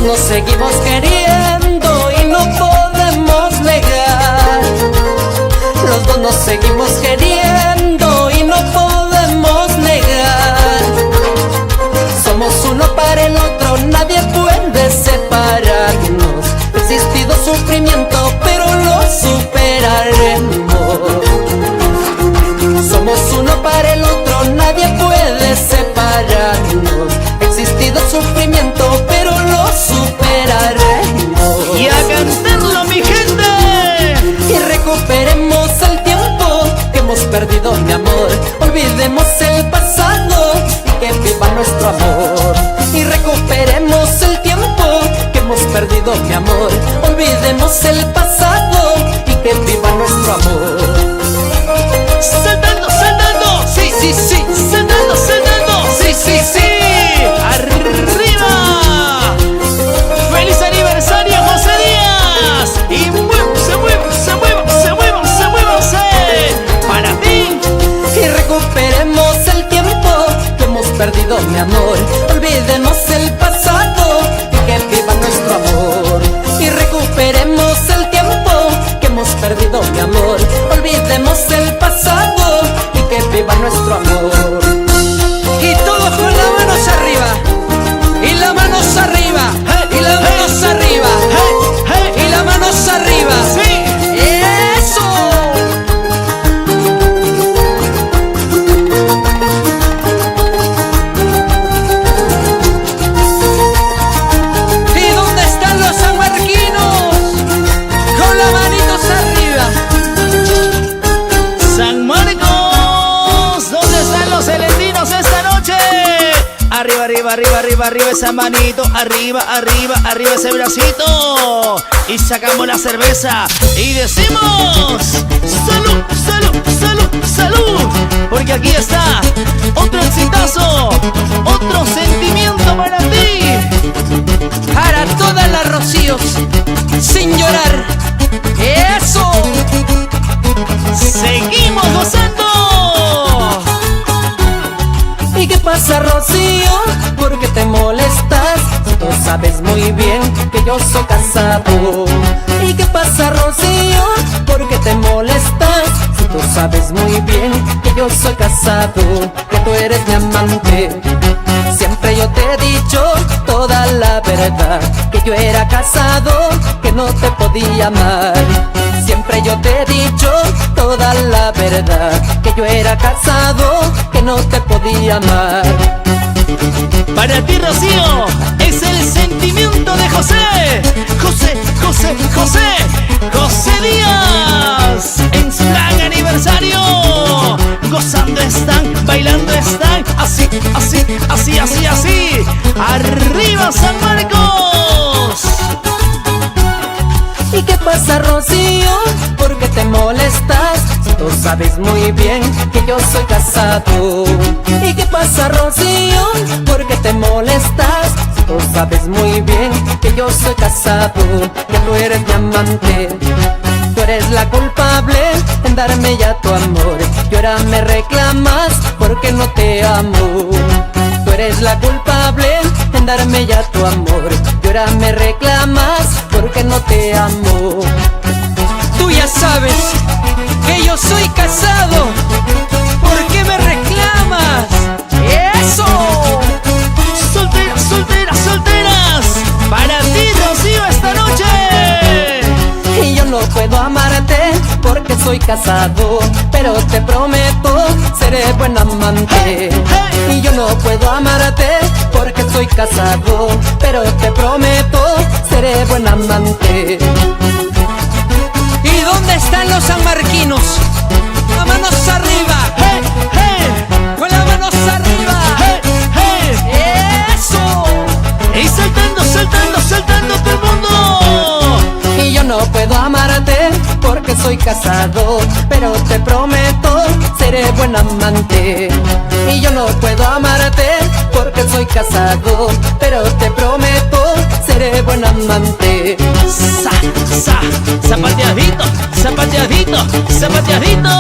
nos seguimos queriendo y no podemos negar. Los dos nos seguimos queriendo y no podemos negar. Somos uno para el otro, nadie puede separarnos. Ha existido sufrimiento, pero lo superaremos. Somos uno para el otro, nadie puede separarnos. Ha existido sufrimiento, pero lo superaremos. Y a cantarlo, mi gente. Y recuperemos el tiempo que hemos perdido, mi amor. Olvidemos el pasado y que viva nuestro amor. Y recuperemos el tiempo que hemos perdido, mi amor. Olvidemos el pasado y que viva nuestro amor. Saltando, saltando, sí, sí, sí. Saltando, saltando, sí, sí, sí. Arriba. Feliz aniversario, José Díaz. Y muévanse, muévanse, muévanse, muévanse, muévanse. Para ti. Y recuperemos el tiempo que hemos perdido, mi amor. Olvidemos el pasado y que viva nuestro amor. Y recuperemos el tiempo que hemos perdido, mi amor. Olvidemos el pasado y que viva nuestro amor. Y todos con las manos arriba. Y las manos arriba. Y las manos arriba. Y las manos arriba. Sí. ¡Eso! ¿Y dónde están los sanmarquinos? Con las manitos arriba. San Marcos, ¿dónde están los celestinos esta noche? Arriba, arriba, arriba, arriba, arriba esa manito. Arriba, arriba, arriba ese bracito. Y sacamos la cerveza y decimos salud, salud, salud, salud. Porque aquí está otro exitazo, otro sentimiento para ti. Para todas las Rocíos, sin llorar. ¡Eso! ¡Seguimos gozando! ¿Y qué pasa, Rocío? ¿Por qué te molestas? Tú sabes muy bien que yo soy casado. ¿Y qué pasa, Rocío? ¿Por qué te molestas? Si tú sabes muy bien que yo soy casado, que tú eres mi amante. Siempre yo te he dicho toda la verdad, que yo era casado, que no te podía amar. Siempre yo te he dicho toda la verdad, que yo era casado, que no te podía amar. Para ti, Rocío, es el sentimiento de José. José, José, José, José Díaz. En su gran aniversario. Gozando están, bailando están. Así, así, así, así, así. Arriba San Marcos. ¿Y qué pasa, Rocío? ¿Por qué te molestas? Si tú sabes muy bien que yo soy casado. ¿Y qué pasa, Rocío? ¿Por qué te molestas? Si tú sabes muy bien que yo soy casado, que tú eres mi amante. Tú eres la culpable en darme ya tu amor, y ahora me reclamas porque no te amo. Tú eres la culpable en darme ya tu amor, y ahora me reclamas porque no te amo. Tú ya sabes que yo soy casado. ¿Por qué me reclamas? ¡Eso! Solteras, solteras, solteras. Para ti, Rocío, esta noche. Y yo no puedo amarte porque soy casado, pero te prometo seré buen amante. Y yo no puedo amarte porque soy casado, pero te prometo seré buen amante. ¿Y dónde están los sanmarquinos? Las manos arriba. Con las manos arriba. ¡Eso! Y saltando, saltando, saltando todo el mundo. Y yo no puedo amarte porque soy casado, pero te prometo seré buen amante. Y yo no puedo amarte porque soy casado, pero te prometo seré buen amante. Zapateadito, zapateadito, zapateadito.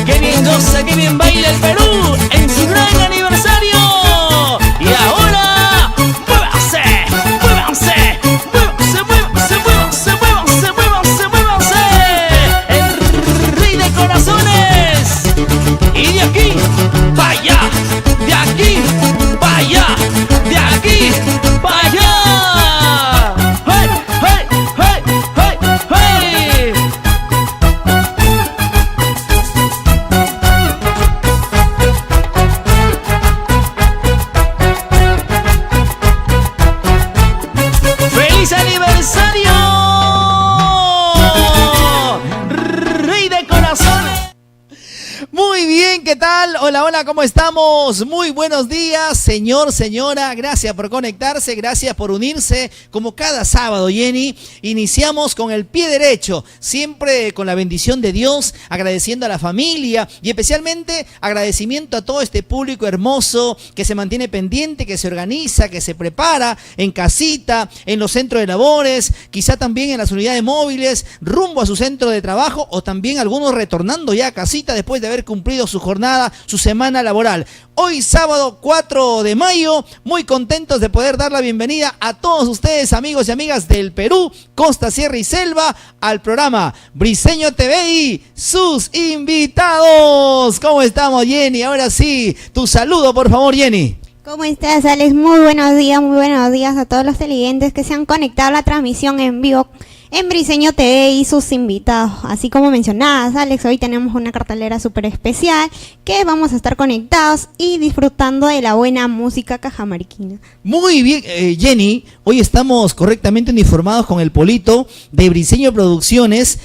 Qué bien goza, qué bien baila el Perú en su gran aniversario. Y ahora, muévase, muévase. ¡Feliz aniversario! ¡Rey de corazones! Muy bien, ¿qué tal? Hola, hola, ¿cómo estamos? Muy buenos días, señor, señora. Gracias por conectarse, gracias por unirse. Como cada sábado, Jenny, iniciamos con el pie derecho, siempre con la bendición de Dios, agradeciendo a la familia y especialmente agradecimiento a todo este público hermoso que se mantiene pendiente, que se organiza, que se prepara en casita, en los centros de labores, quizá también en las unidades móviles, rumbo a su centro de trabajo o también algunos retornando ya a casita después de haber cumplido su jornada, su semana laboral. Hoy sábado 4 de mayo, muy contentos de poder dar la bienvenida a todos ustedes, amigos y amigas del Perú, Costa, Sierra y Selva, al programa Briseño TV y sus invitados. ¿Cómo estamos, Jenny? Ahora sí, tu saludo, por favor, Jenny. ¿Cómo estás, Alex? Muy buenos días a todos los televidentes que se han conectado a la transmisión en vivo en Briseño TV y sus invitados. Así como mencionabas, Alex, hoy tenemos una cartelera súper especial que vamos a estar conectados y disfrutando de la buena música cajamarquina. Muy bien, Jenny, hoy estamos correctamente uniformados con el Polito de Briseño Producciones,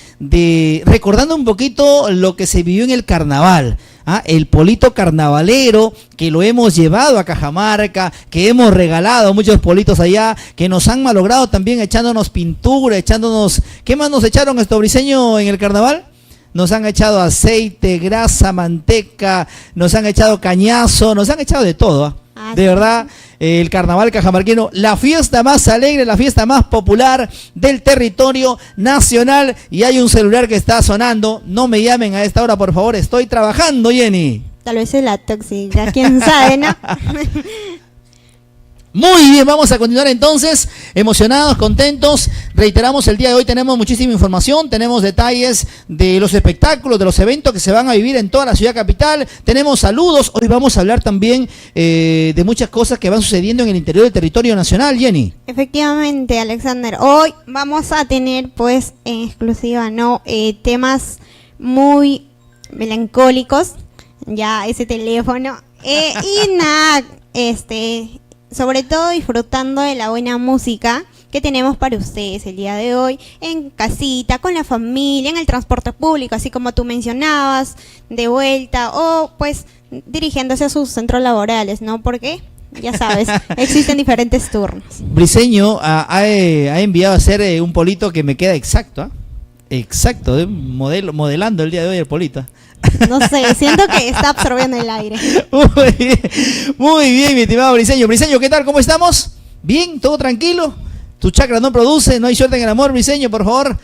recordando un poquito lo que se vivió en el carnaval. El Polito carnavalero, que lo hemos llevado a Cajamarca, que hemos regalado a muchos politos allá, que nos han malogrado también echándonos pintura, echándonos... ¿Qué más nos echaron estos briseños en el carnaval? Nos han echado aceite, grasa, manteca, nos han echado cañazo, nos han echado de todo, de verdad. El carnaval cajamarquino, la fiesta más alegre, la fiesta más popular del territorio nacional. Y hay un celular que está sonando. No me llamen a esta hora, por favor, estoy trabajando, Jenny. Tal vez es la tóxica, quién sabe, ¿no? Muy bien, vamos a continuar entonces, emocionados, contentos. Reiteramos, el día de hoy tenemos muchísima información, tenemos detalles de los espectáculos, de los eventos que se van a vivir en toda la ciudad capital, tenemos saludos. Hoy vamos a hablar también de muchas cosas que van sucediendo en el interior del territorio nacional, Jenny. Efectivamente, Alexander, hoy vamos a tener pues en exclusiva, ¿no? Temas muy melancólicos, ya ese teléfono, y nada, sobre todo disfrutando de la buena música que tenemos para ustedes el día de hoy, en casita, con la familia, en el transporte público, así como tú mencionabas, de vuelta, o pues dirigiéndose a sus centros laborales, ¿no? Porque, ya sabes, existen diferentes turnos. Briseño ha enviado a hacer un polito que me queda exacto, exacto, modelando el día de hoy el polito. No sé, siento que está absorbiendo el aire. Muy bien, mi estimado Briseño. Briseño, ¿qué tal? ¿Cómo estamos? ¿Bien? ¿Todo tranquilo? ¿Tu chakra no produce? ¿No hay suerte en el amor, Briseño? Por favor,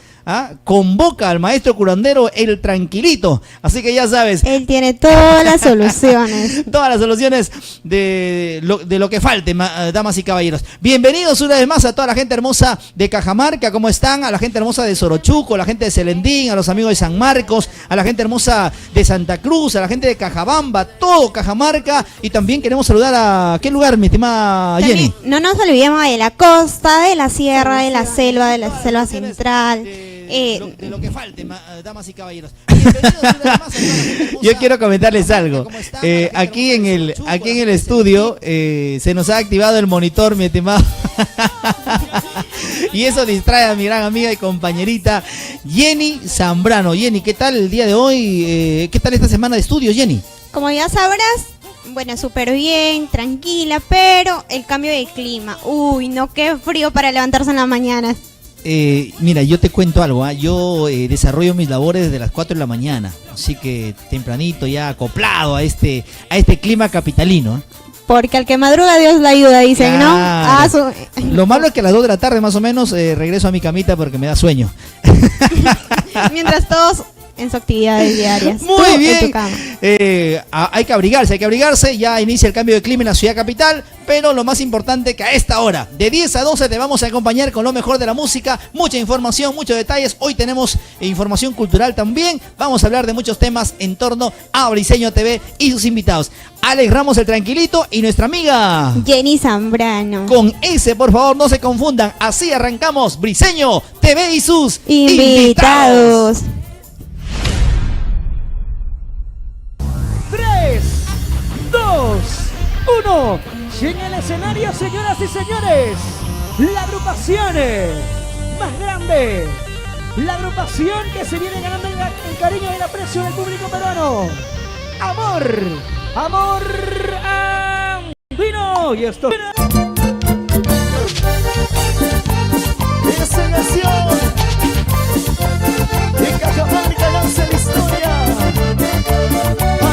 convoca al maestro curandero El Tranquilito. Así que ya sabes. Él tiene todas las soluciones. Todas las soluciones de lo que falte, damas y caballeros. Bienvenidos una vez más a toda la gente hermosa de Cajamarca. ¿Cómo están? A la gente hermosa de Sorochuco, a la gente de Celendín, a los amigos de San Marcos, a la gente hermosa de Santa Cruz, a la gente de Cajabamba, todo Cajamarca. Y también queremos saludar a... ¿Qué lugar, mi estimada Jenny? No nos olvidemos de la costa, de la sierra, de la selva central. De lo que falte, damas y caballeros. Yo quiero comentarles algo. Aquí en el estudio se nos ha activado el monitor, mi estimado. Y eso distrae a mi gran amiga y compañerita Jenny Zambrano. Jenny, ¿qué tal el día de hoy? ¿Qué tal esta semana de estudios, Jenny? Como ya sabrás, bueno, súper bien, tranquila, pero el cambio de clima. Uy, no, qué frío para levantarse en la mañana. Mira, yo te cuento algo, yo desarrollo mis labores desde las 4 de la mañana, así que tempranito ya acoplado a este clima capitalino. Porque al que madruga Dios la ayuda, dicen, claro. ¿No? Lo malo es que a las 2 de la tarde más o menos regreso a mi camita porque me da sueño. Mientras todos en sus actividades diarias. Muy bien. Hay que abrigarse, ya inicia el cambio de clima en la ciudad capital, pero lo más importante que a esta hora, de 10 a 12, te vamos a acompañar con lo mejor de la música, mucha información, muchos detalles. Hoy tenemos información cultural también, vamos a hablar de muchos temas en torno a Briseño TV y sus invitados. Alex Ramos el Tranquilito y nuestra amiga Jenny Zambrano. Con ese, por favor, no se confundan. Así arrancamos Briseño TV y sus invitados. 3, 2, 1. Y en el escenario, señoras y señores, la agrupación agrupaciones más grande, la agrupación que se viene ganando el cariño y el aprecio del público peruano. Amor, Amor Andino. Y esto esa nación en Cajamarca lanza la historia.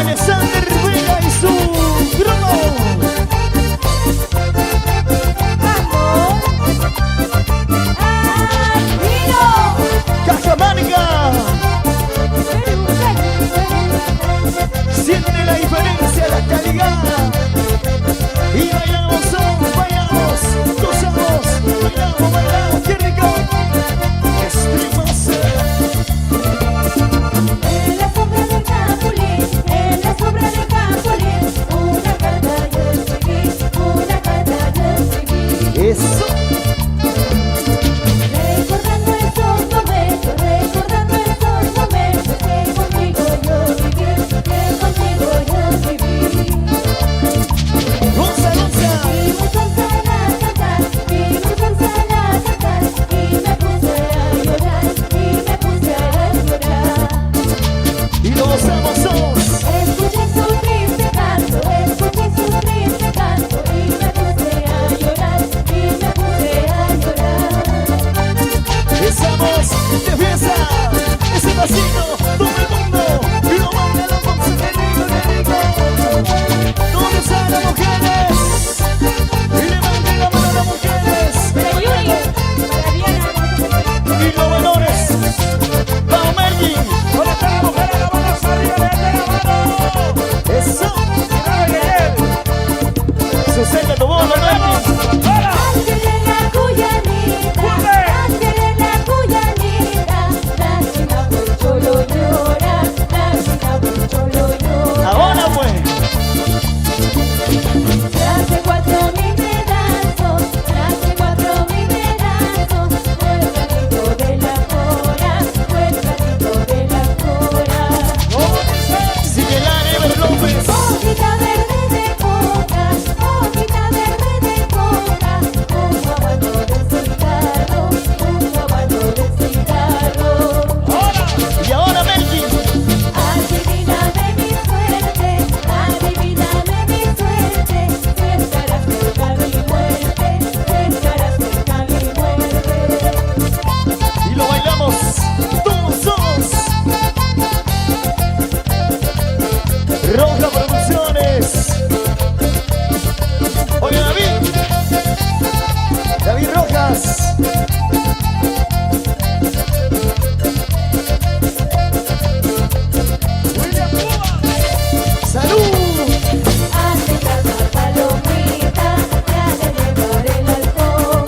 Alexander Vega y su grupo. Cajamarca, siente la diferencia, la calidad. Y bailamos, bailamos, gozamos, bailamos, bailamos, qué rico. En la sombra del Capulín, en la sombra del Capulín, una carta yo escribí, una carta yo escribí. Eso. Recordando esos momentos que contigo yo viví, que contigo yo viví. Gonza, Gonza. Vimos a cantar, vimos a cantar, y me puse a llorar, Y lo gozamos todos. Escuché su triste canto, y me puse a llorar, Esa voz de fiesta, ese pasito, todo el mundo. Y lo baila la voz, qué rico, qué rico. ¿Dónde están las mujeres? Y levanten la mano a las mujeres. Y los valores. Vamos, Mergy. ¿Dónde están las mujeres? La mano arriba, levanten la mano. Eso. Susana, tu voz, Mergy. Ángel en la cuyanita, ángel en la cuyanita, lástima por cholo llora, lástima por cholo llora. Ahora pues. Traje 4.000 pedazos, fue el gatito de la cora, fue el gatito de la cora. Sigue la Ever López. Hojita verde de coca, hojita verde de coca, un guabano de cigarro, un guabano de cigarro. Y ahora Mergy. Adivíname mi suerte, adivíname mi suerte, si estarás cerca mi muerte, si estarás cerca mi muerte. Y lo bailamos todos. Roja Producciones. Oye, David Rojas. William Cuba. Salud. Hace casa palomita, ya le llevaré el alcohol,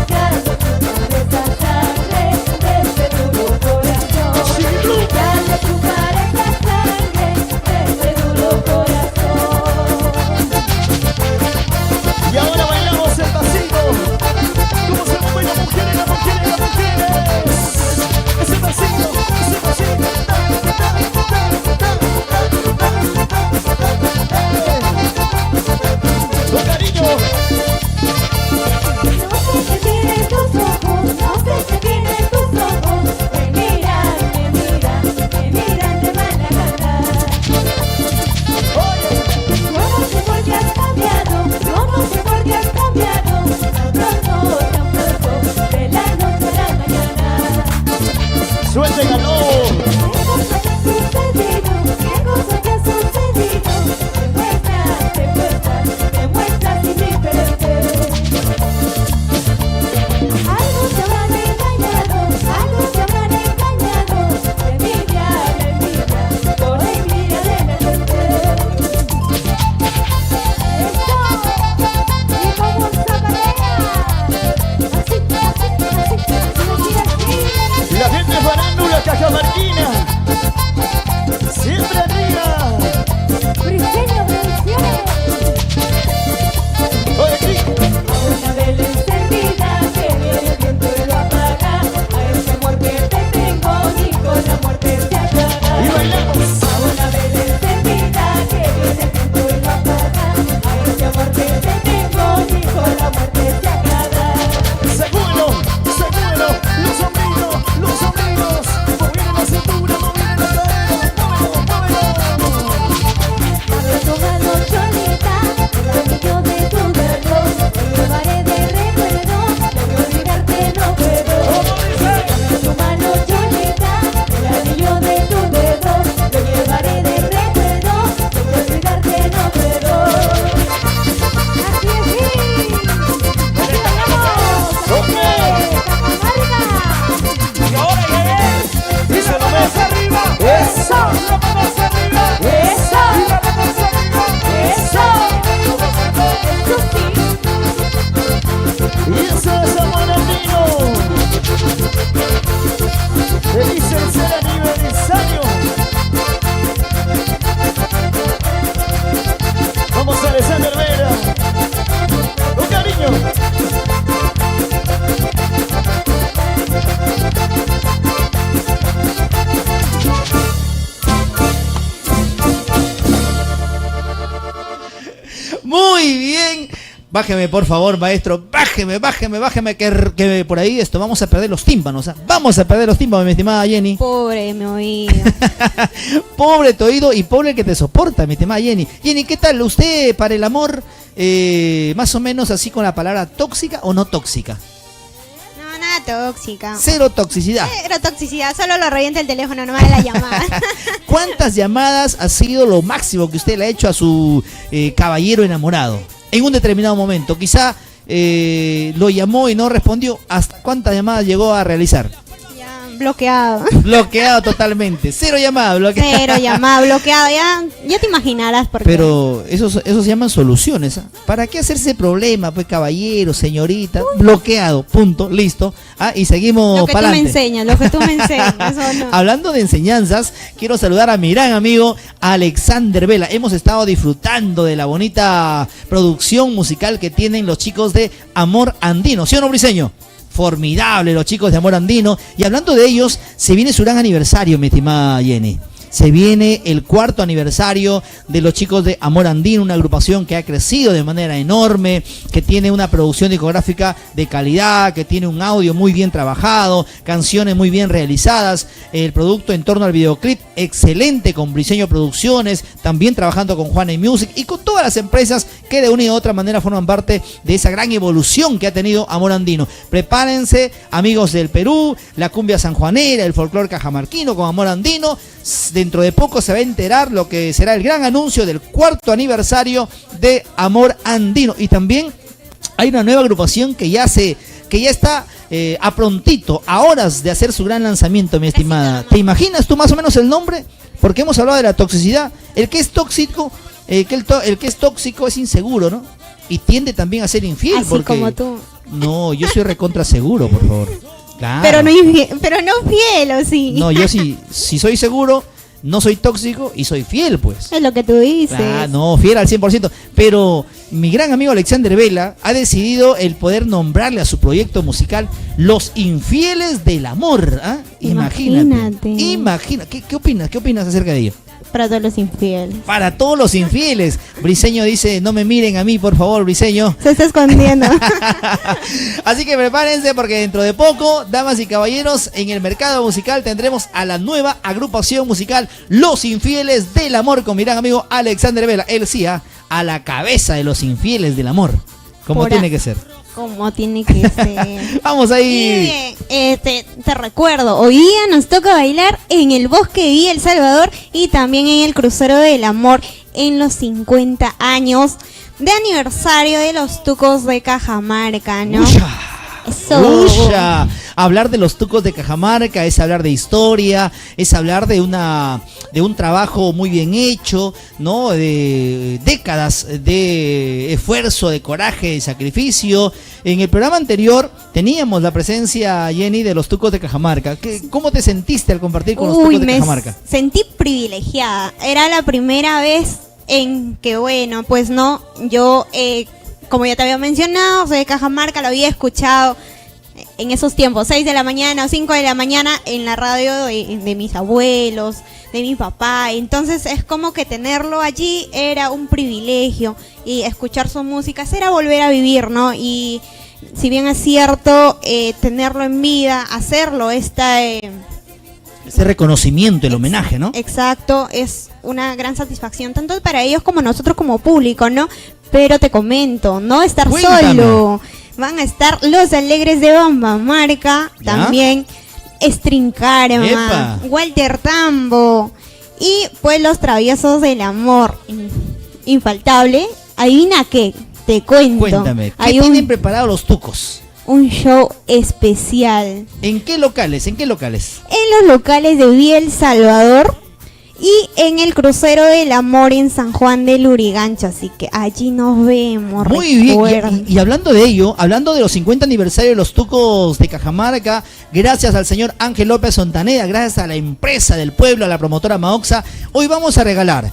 ya le chuparé esa sangre de ese duro corazón. Ya le chuparé esa sangre de ese duro corazón. Y ahora bailamos el pasito. ¿Cómo se mueven las mujeres, las mujeres, las mujeres? Ese pasito, ese pasito. Con cariño. No sé qué tienen tus ojos, no sé qué tienen tus ojos, me miran de mala gana. Oye, ¿Cómo sé por qué has cambiado? ¿Cómo sé por qué has cambiado? Tan pronto, de la noche a la mañana. suerte ganó. ¿Qué cosa te ha sucedido? ¿Qué cosa te ha sucedido? Demuestras indiferente. Algo te habrán engañado, la envidia, por la envidia de la gente. Esto, y como un zapatea, así. La gente farándula cajamarquina. Siempre arriba. Briseño Producciones. Oye, Cristo. Una vela encendida que viene el viento y lo apaga. A ese amor que te tengo ni con la muerte se acaba. Y bailamos. Una vela encendida que viene el viento y lo apaga. A ese amor que te tengo ni con la muerte se acaba. Segundo. ¡Feliz tercer aniversario! Vamos a Alexander Vera. Con cariño. Muy bien. Bájeme, por favor, maestro. Bájeme, que por ahí vamos a perder los tímpanos. Vamos a perder los tímpanos, mi estimada Jenny. Pobre mi oído. Pobre tu oído y pobre el que te soporta, mi estimada Jenny. Jenny, ¿qué tal usted para el amor? Más o menos así con la palabra tóxica o no tóxica. No, nada tóxica. Cero toxicidad. Cero toxicidad, solo lo revienta el teléfono, no vale la llamada. ¿Cuántas llamadas ha sido lo máximo que usted le ha hecho a su caballero enamorado? En un determinado momento, quizá lo llamó y no respondió. ¿Hasta cuántas llamadas llegó a realizar? Ya, bloqueado. Bloqueado totalmente. Cero llamadas, bloqueado. Cero llamada, bloqueado. Ya te imaginarás por qué. Pero esos se llaman soluciones. ¿Para qué hacerse problema, pues, caballero, señorita? Bloqueado, punto, listo. Y seguimos Lo que tú para me adelante. enseñas, lo que tú me enseñas, eso no. Hablando de enseñanzas, quiero saludar a mi gran amigo Alexander Vela. Hemos estado disfrutando de la bonita producción musical que tienen los chicos de Amor Andino. ¿Sí o no, Briseño? Formidable los chicos de Amor Andino. Y hablando de ellos, se viene su gran aniversario, mi estimada Jenny. Se viene el 4º aniversario de los chicos de Amor Andino, una agrupación que ha crecido de manera enorme, que tiene una producción discográfica de calidad, que tiene un audio muy bien trabajado, canciones muy bien realizadas, el producto en torno al videoclip excelente con Briseño Producciones, también trabajando con Juana Music y con todas las empresas que de una y otra manera forman parte de esa gran evolución que ha tenido Amor Andino. Prepárense, amigos del Perú, la cumbia sanjuanera, el folclore cajamarquino con Amor Andino. Dentro de poco se va a enterar lo que será el gran anuncio del 4º aniversario de Amor Andino. Y también hay una nueva agrupación que ya está a prontito, a horas de hacer su gran lanzamiento, mi estimada. ¿Te imaginas tú más o menos el nombre? Porque hemos hablado de la toxicidad. El que es tóxico, el que es tóxico es inseguro, ¿no? Y tiende también a ser infiel. Así porque... como tú. No, yo soy recontra seguro, por favor. Claro. Pero no fiel, ¿o sí? No, yo sí, si soy seguro, no soy tóxico y soy fiel, pues. Es lo que tú dices. Ah, no, fiel al 100%. Pero mi gran amigo Alexander Vela ha decidido el poder nombrarle a su proyecto musical Los Infieles del Amor. ¿Ah? Imagínate. ¿Qué opinas? ¿Qué opinas acerca de ello? Para todos los infieles. Para todos los infieles. Briseño dice, no me miren a mí, por favor, Briseño. Se está escondiendo. Así que prepárense porque dentro de poco, damas y caballeros, en el mercado musical tendremos a la nueva agrupación musical Los Infieles del Amor con mi gran amigo Alexander Vela. Él sí, a la cabeza de los infieles del amor. Como tiene que ser. Como tiene que ser. Vamos ahí. Bien, te recuerdo, hoy día nos toca bailar en el Bosque de Villa El Salvador y también en el Crucero del Amor en los 50 años de aniversario de los Tucos de Cajamarca, ¿no? ¡Ucha! Eso. ¡Ucha! Hablar de los Tucos de Cajamarca es hablar de historia, es hablar de un trabajo muy bien hecho, ¿no? De décadas de esfuerzo, de coraje, de sacrificio. En el programa anterior teníamos la presencia, Jenny, de los Tucos de Cajamarca. ¿Cómo te sentiste al compartir con los Tucos de Cajamarca? Sentí privilegiada. Era la primera vez en que, bueno, pues no, yo, como ya te había mencionado, soy de Cajamarca, lo había escuchado en esos tiempos, 6 de la mañana o 5 de la mañana en la radio de mis abuelos, de mi papá. Entonces es como que tenerlo allí era un privilegio y escuchar su música era volver a vivir, ¿no? Y si bien es cierto, tenerlo en vida, hacerlo, ese reconocimiento, el homenaje, ¿no? Exacto, es una gran satisfacción, tanto para ellos como nosotros como público, ¿no? Pero te comento, no estar Cuéntame. solo. Van a estar Los Alegres de Bambamarca, ¿Ya? también String Karma, ¡Epa! Walter Tambo y pues Los Traviesos del Amor. Infaltable. Adivina qué, te cuento. Cuéntame, ¿qué Hay tienen preparado los Tucos? un show especial ¿En qué locales? en los locales de Villa El Salvador Y en el Crucero del Amor en San Juan del Lurigancho, así que allí nos vemos. Muy bien, y hablando de ello, hablando de los 50 aniversarios de los Tucos de Cajamarca, gracias al señor Ángel López Sontaneda, gracias a la empresa del pueblo, a la promotora Maoxa, hoy vamos a regalar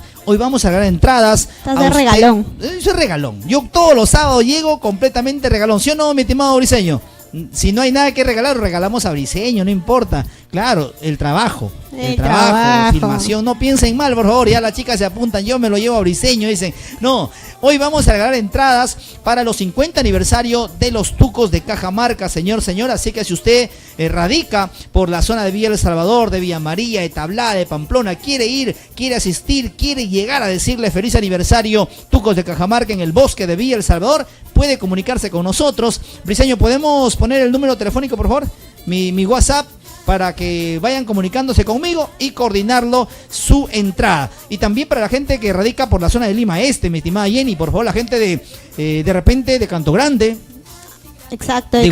entradas. Estás de regalón. Soy regalón. Yo todos los sábados llego completamente regalón. ¿Sí o no, mi estimado Briseño? Si no hay nada que regalar, regalamos a Briseño, no importa. Claro, el trabajo, la filmación. No piensen mal, por favor, ya las chicas se apuntan, yo me lo llevo a Briseño, dicen. No, hoy vamos a regalar entradas para los 50 aniversario de los Tucos de Cajamarca, señora. Así que si usted radica por la zona de Villa El Salvador, de Villa María, de Tablada, de Pamplona, quiere ir, quiere asistir, quiere llegar a decirle feliz aniversario Tucos de Cajamarca en el bosque de Villa El Salvador, puede comunicarse con nosotros. Briseño, ¿podemos poner el número telefónico, por favor? Mi WhatsApp, para que vayan comunicándose conmigo y coordinarlo su entrada. Y también para la gente que radica por la zona de Lima Este, mi estimada Jenny, por favor, la gente de repente de Canto Grande. Exacto, de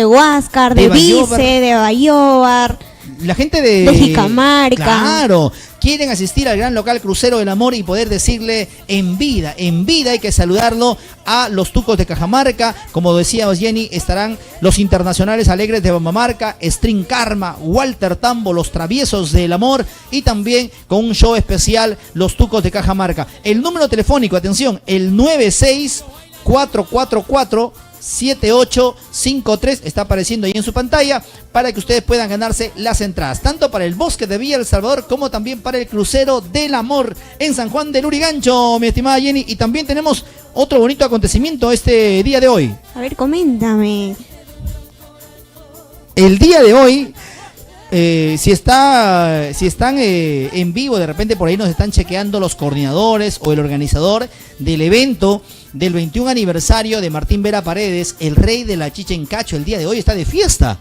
Huáscar, de Vice, de Bayobar. La gente de Jicamarca. Claro, quieren asistir al gran local Crucero del Amor y poder decirle en vida hay que saludarlo a los Tucos de Cajamarca. Como decíamos, Jenny, estarán los internacionales alegres de Bambamarca, String Karma, Walter Tambo, los Traviesos del Amor y también con un show especial, los Tucos de Cajamarca. El número telefónico, atención, el 96-444-7853 está apareciendo ahí en su pantalla para que ustedes puedan ganarse las entradas, tanto para el bosque de Villa El Salvador como también para el Crucero del Amor en San Juan del Lurigancho, mi estimada Jenny. Y también tenemos otro bonito acontecimiento este día de hoy. A ver, coméntame. El día de hoy, si están en vivo, de repente por ahí nos están chequeando los coordinadores o el organizador del evento del 21 aniversario de Martín Vera Paredes, el rey de la chicha en cacho. El día de hoy está de fiesta.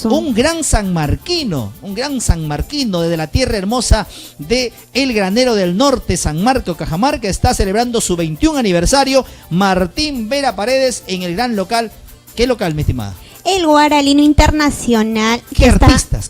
Un gran sanmarquino desde la tierra hermosa de El Granero del Norte, San Marco, Cajamarca, está celebrando su 21 aniversario. Martín Vera Paredes en el gran local. ¿Qué local, mi estimada? El Guaralino Internacional. ¿Qué artistas?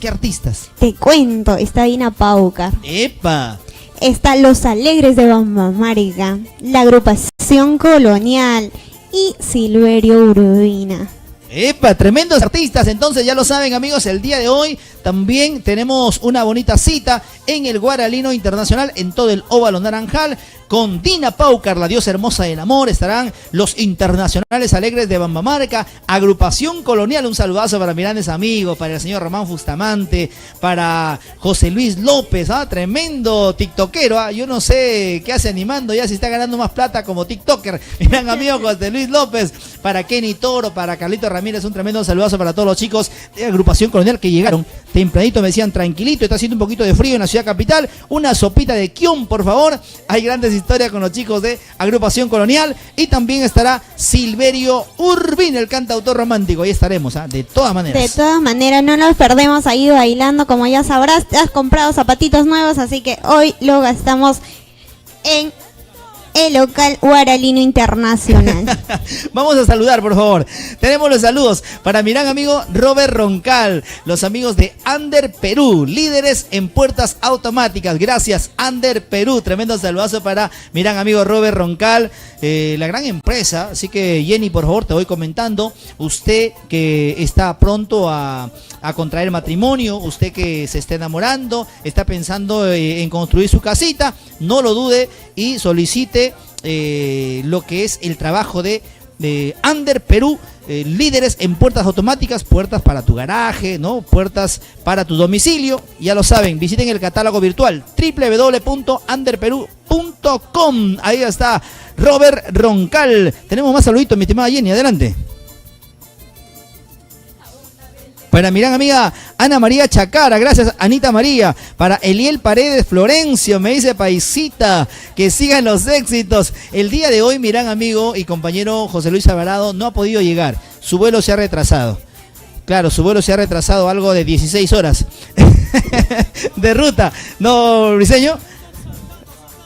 Te cuento, está Dina Paucar. ¡Epa! Está Los Alegres de Bambamarca, la agrupación Colonial y Silverio Urbina. ¡Epa! Tremendos artistas. Entonces ya lo saben, amigos, el día de hoy también tenemos una bonita cita en el Guaralino Internacional, en todo el óvalo naranjal, con Dina Paucar, la diosa hermosa del amor. Estarán los internacionales alegres de Bambamarca, agrupación Colonial. Un saludazo para mis grandes amigos, para el señor Román Fustamante, para José Luis López, tremendo tiktokero. Yo no sé qué hace animando ya, si está ganando más plata como tiktoker. Mi gran amigo José Luis López, para Kenny Toro, para Carlito Ramírez, un tremendo saludazo para todos los chicos de agrupación Colonial que llegaron tempranito, me decían tranquilito, está haciendo un poquito de frío en la ciudad capital, una sopita de kion, por favor. Hay grandes historias con los chicos de agrupación Colonial. Y también estará Silverio Urbina, el cantautor romántico. Ahí estaremos, de todas maneras. De todas maneras, no nos perdemos ahí bailando. Como ya sabrás, te has comprado zapatitos nuevos, así que hoy lo gastamos en el local Guaralino Internacional. Vamos a saludar, por favor. Tenemos los saludos para mi gran amigo Robert Roncal, los amigos de Ander Perú, líderes en puertas automáticas. Gracias, Ander Perú. Tremendo saludazo para mi gran amigo Robert Roncal, la gran empresa. Así que, Jenny, por favor, te voy comentando. Usted que está pronto a contraer matrimonio, usted que se está enamorando, está pensando en construir su casita, no lo dude y solicite lo que es el trabajo de Ander Perú, líderes en puertas automáticas, puertas para tu garaje, ¿no? Puertas para tu domicilio. Ya lo saben, visiten el catálogo virtual www.anderperú.com. Ahí está Robert Roncal. Tenemos más saluditos, mi estimada Jenny, adelante. Para mi gran amiga Ana María Chacara, gracias Anita María. Para Eliel Paredes Florencio, me dice paisita, que sigan los éxitos. El día de hoy mi gran amigo y compañero José Luis Alvarado no ha podido llegar, su vuelo se ha retrasado. Claro, su vuelo se ha retrasado algo de 16 horas de ruta, ¿no, Briseño?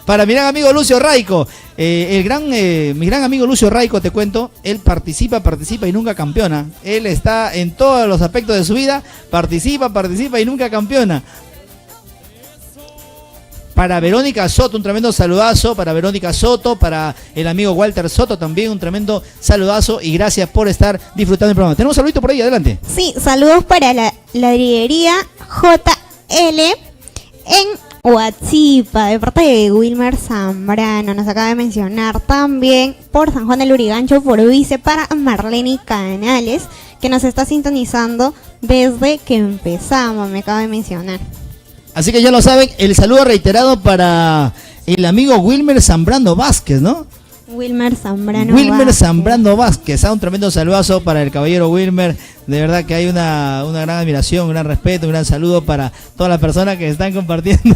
Para mi gran amigo Lucio Raico, mi gran amigo Lucio Raico, te cuento, él participa y nunca campeona. Él está en todos los aspectos de su vida, participa y nunca campeona. Para Verónica Soto, un tremendo saludazo para Verónica Soto, para el amigo Walter Soto también, un tremendo saludazo y gracias por estar disfrutando del programa. Tenemos un saludito por ahí, adelante. Sí, saludos para la ladrillería JL en Huachipa, de parte de Wilmer Zambrano, nos acaba de mencionar. También por San Juan del Urigancho, por Vice, para Marlene Canales, que nos está sintonizando desde que empezamos, me acaba de mencionar. Así que ya lo saben, el saludo reiterado para el amigo Wilmer Zambrano Vázquez, ¿no? Wilmer Zambrano Wilmer Vázquez. Zambrano Vázquez, un tremendo saludazo para el caballero Wilmer. De verdad que hay una gran admiración, un gran respeto, un gran saludo para todas las personas que están compartiendo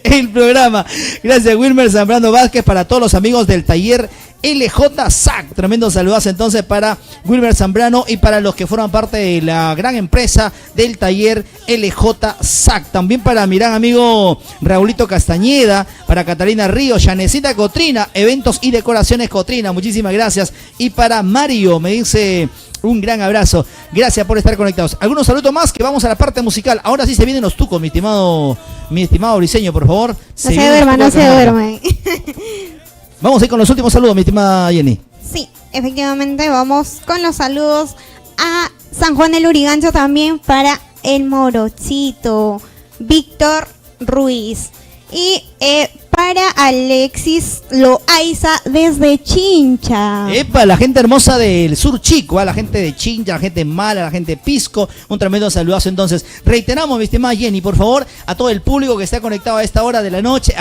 el programa. Gracias, Wilmer Zambrano Vázquez, para todos los amigos del taller LJ SAC. Tremendo saludazo entonces para Wilmer Zambrano y para los que forman parte de la gran empresa del taller LJ SAC. También para mi gran amigo Raulito Castañeda, para Catalina Ríos, Yanecita Cotrina, eventos y decoraciones Cotrina, muchísimas gracias. Y para Mario, me dice un gran abrazo, gracias por estar conectados. Algunos saludos más que vamos a la parte musical. Ahora sí se vienen los tucos, mi estimado Briseño, por favor. No se duerma, no se duerme. Vamos a ir con los últimos saludos, mi estimada Jenny. Sí, efectivamente vamos con los saludos a San Juan del Urigancho, también para el Morochito, Víctor Ruiz. Y para Alexis Loaiza desde Chincha. Epa, la gente hermosa del sur chico, la gente de Chincha, la gente mala, la gente de Pisco, un tremendo saludazo. Entonces, reiteramos, mi estimada Jenny, por favor, a todo el público que está conectado a esta hora de la noche,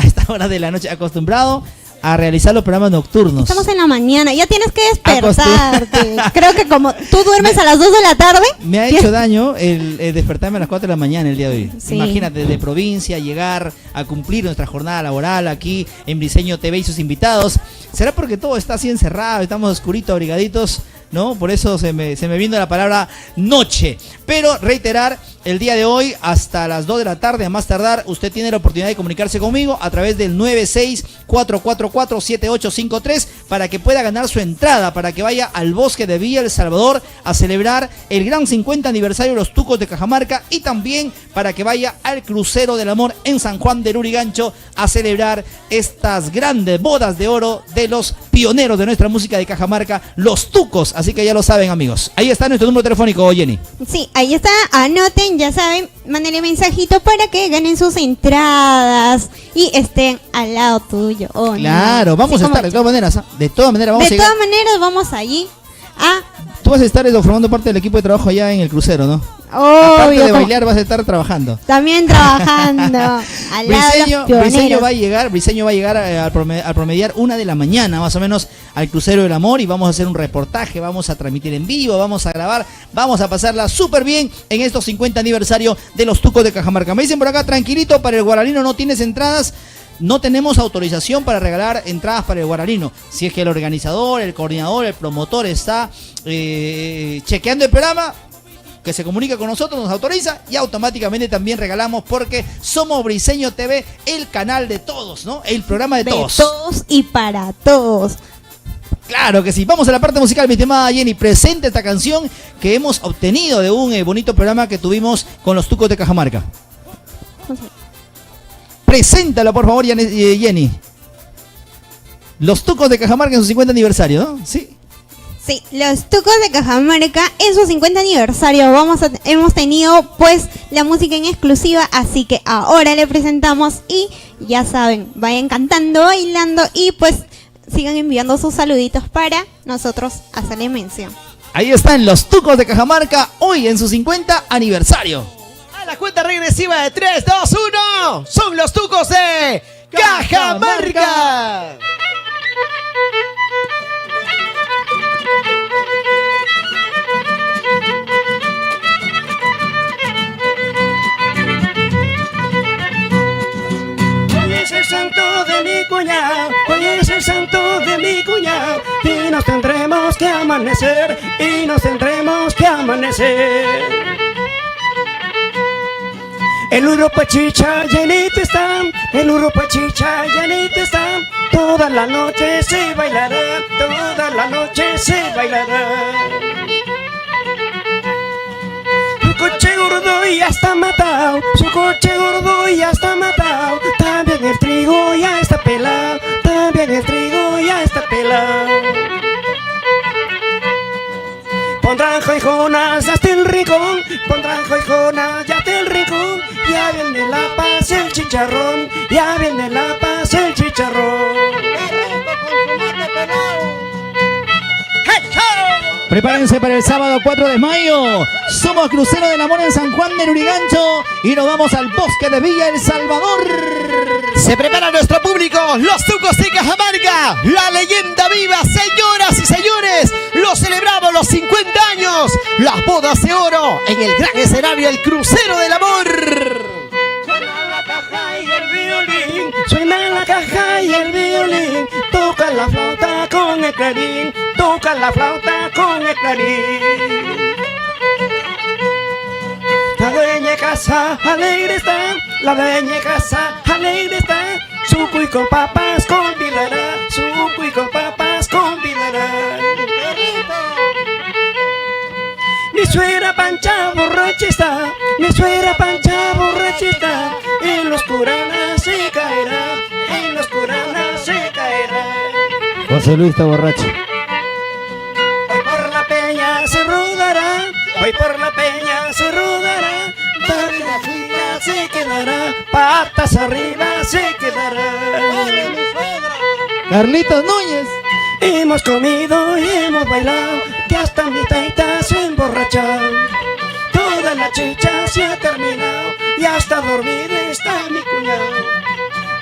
acostumbrado a realizar los programas nocturnos. Estamos en la mañana, ya tienes que despertarte. Creo que como tú duermes a las 2 de la tarde. Me ha hecho daño el despertarme a las 4 de la mañana el día de hoy. Sí. Imagínate, desde provincia, llegar a cumplir nuestra jornada laboral aquí en Briseño TV y sus invitados. ¿Será porque todo está así encerrado, estamos oscuritos, abrigaditos? ¿No? Por eso se me vino la palabra noche. Pero reiterar, el día de hoy hasta las 2 de la tarde, a más tardar, usted tiene la oportunidad de comunicarse conmigo a través del 964447853 para que pueda ganar su entrada, para que vaya al bosque de Villa El Salvador a celebrar el gran 50 aniversario de los Tucos de Cajamarca y también para que vaya al Crucero del Amor en San Juan del Urigancho a celebrar estas grandes bodas de oro de los pioneros de nuestra música de Cajamarca, los Tucos. Así que ya lo saben, amigos. Ahí está nuestro número telefónico, Jenny. Sí, ahí está, anoten, ya saben, mándenle mensajito para que ganen sus entradas y estén al lado tuyo. Oh, Claro, no. vamos Sí, a estar, de todas maneras, vamos de a llegar. todas maneras vamos allí a... Tú vas a estar formando parte del equipo de trabajo allá en el crucero, ¿no? Aparte Obvio, de bailar, vas a estar trabajando. también trabajando al lado de los Briseño pioneros. va a llegar al promediar 1 de la mañana, más o menos, al Crucero del Amor, y vamos a hacer un reportaje, vamos a transmitir en vivo, vamos a grabar, vamos a pasarla súper bien en estos 50 aniversario de los Tucos de Cajamarca. Me dicen por acá, tranquilito, para el Guaralino no tienes entradas. No tenemos autorización para regalar entradas para el Guaralino. Si es que el organizador, el coordinador, el promotor está chequeando el programa, que se comunica con nosotros, nos autoriza y automáticamente también regalamos, porque somos Briseño TV, el canal de todos, ¿no? El programa de todos. De todos y para todos. Claro que sí. Vamos a la parte musical, mi estimada Jenny. Presente esta canción que hemos obtenido de un bonito programa que tuvimos con los Tucos de Cajamarca. Preséntala, por favor, Jenny. Los Tucos de Cajamarca en su 50 aniversario, ¿no? Sí. Sí, los Tucos de Cajamarca en su 50 aniversario hemos tenido pues la música en exclusiva, así que ahora le presentamos y ya saben, vayan cantando, bailando y pues sigan enviando sus saluditos para nosotros hacerle mención. Ahí están los Tucos de Cajamarca hoy en su 50 aniversario. A la cuenta regresiva de 3, 2, 1. Son los Tucos de Cajamarca. Hoy es el santo de mi cuñado, hoy es el santo de mi cuñado, y nos tendremos que amanecer, y nos tendremos que amanecer. El Urupachicha llenito está, el Urupachicha llenito está, toda la noche se bailará, toda la noche se bailará. Su coche gordo ya está matado, su coche gordo ya está matado, También el trigo ya está pelado, también el trigo ya está pelado. Pondrán joijonas hasta el rincón, pondrán joijonas ya hasta el rincón. Ya viene la paz, el chicharrón, ya viene la paz, el chicharrón. Prepárense para el sábado 4 de mayo. Somos Crucero del Amor en San Juan de Lurigancho y nos vamos al bosque de Villa El Salvador. Se prepara nuestro público, los Tucos de Cajamarca, la leyenda viva, señoras y señores. Lo celebramos los 50 años, las bodas de oro en el gran escenario El Crucero del Amor. Suena la caja y el violín, suena la caja y el violín. Toca la flauta con el clarín, toca la flauta con el clarín. La dueña de casa alegre está, la dueña de casa alegre está. Suco y con papas convidará, suco y con papas convidará. Mi suegra Pancha borracha está, mi suegra Pancha borracha está. En los curanas se caerá, en los curanas se caerá. José Luis está borracho. Hoy por la peña se rodará, hoy por la peña se rodará. Página fina se quedará, patas arriba se quedará. Carlitos Núñez. Hemos comido y hemos bailado, que hasta mi taita se emborrachado. Toda la chicha se ha terminado y hasta dormido está mi cuñado.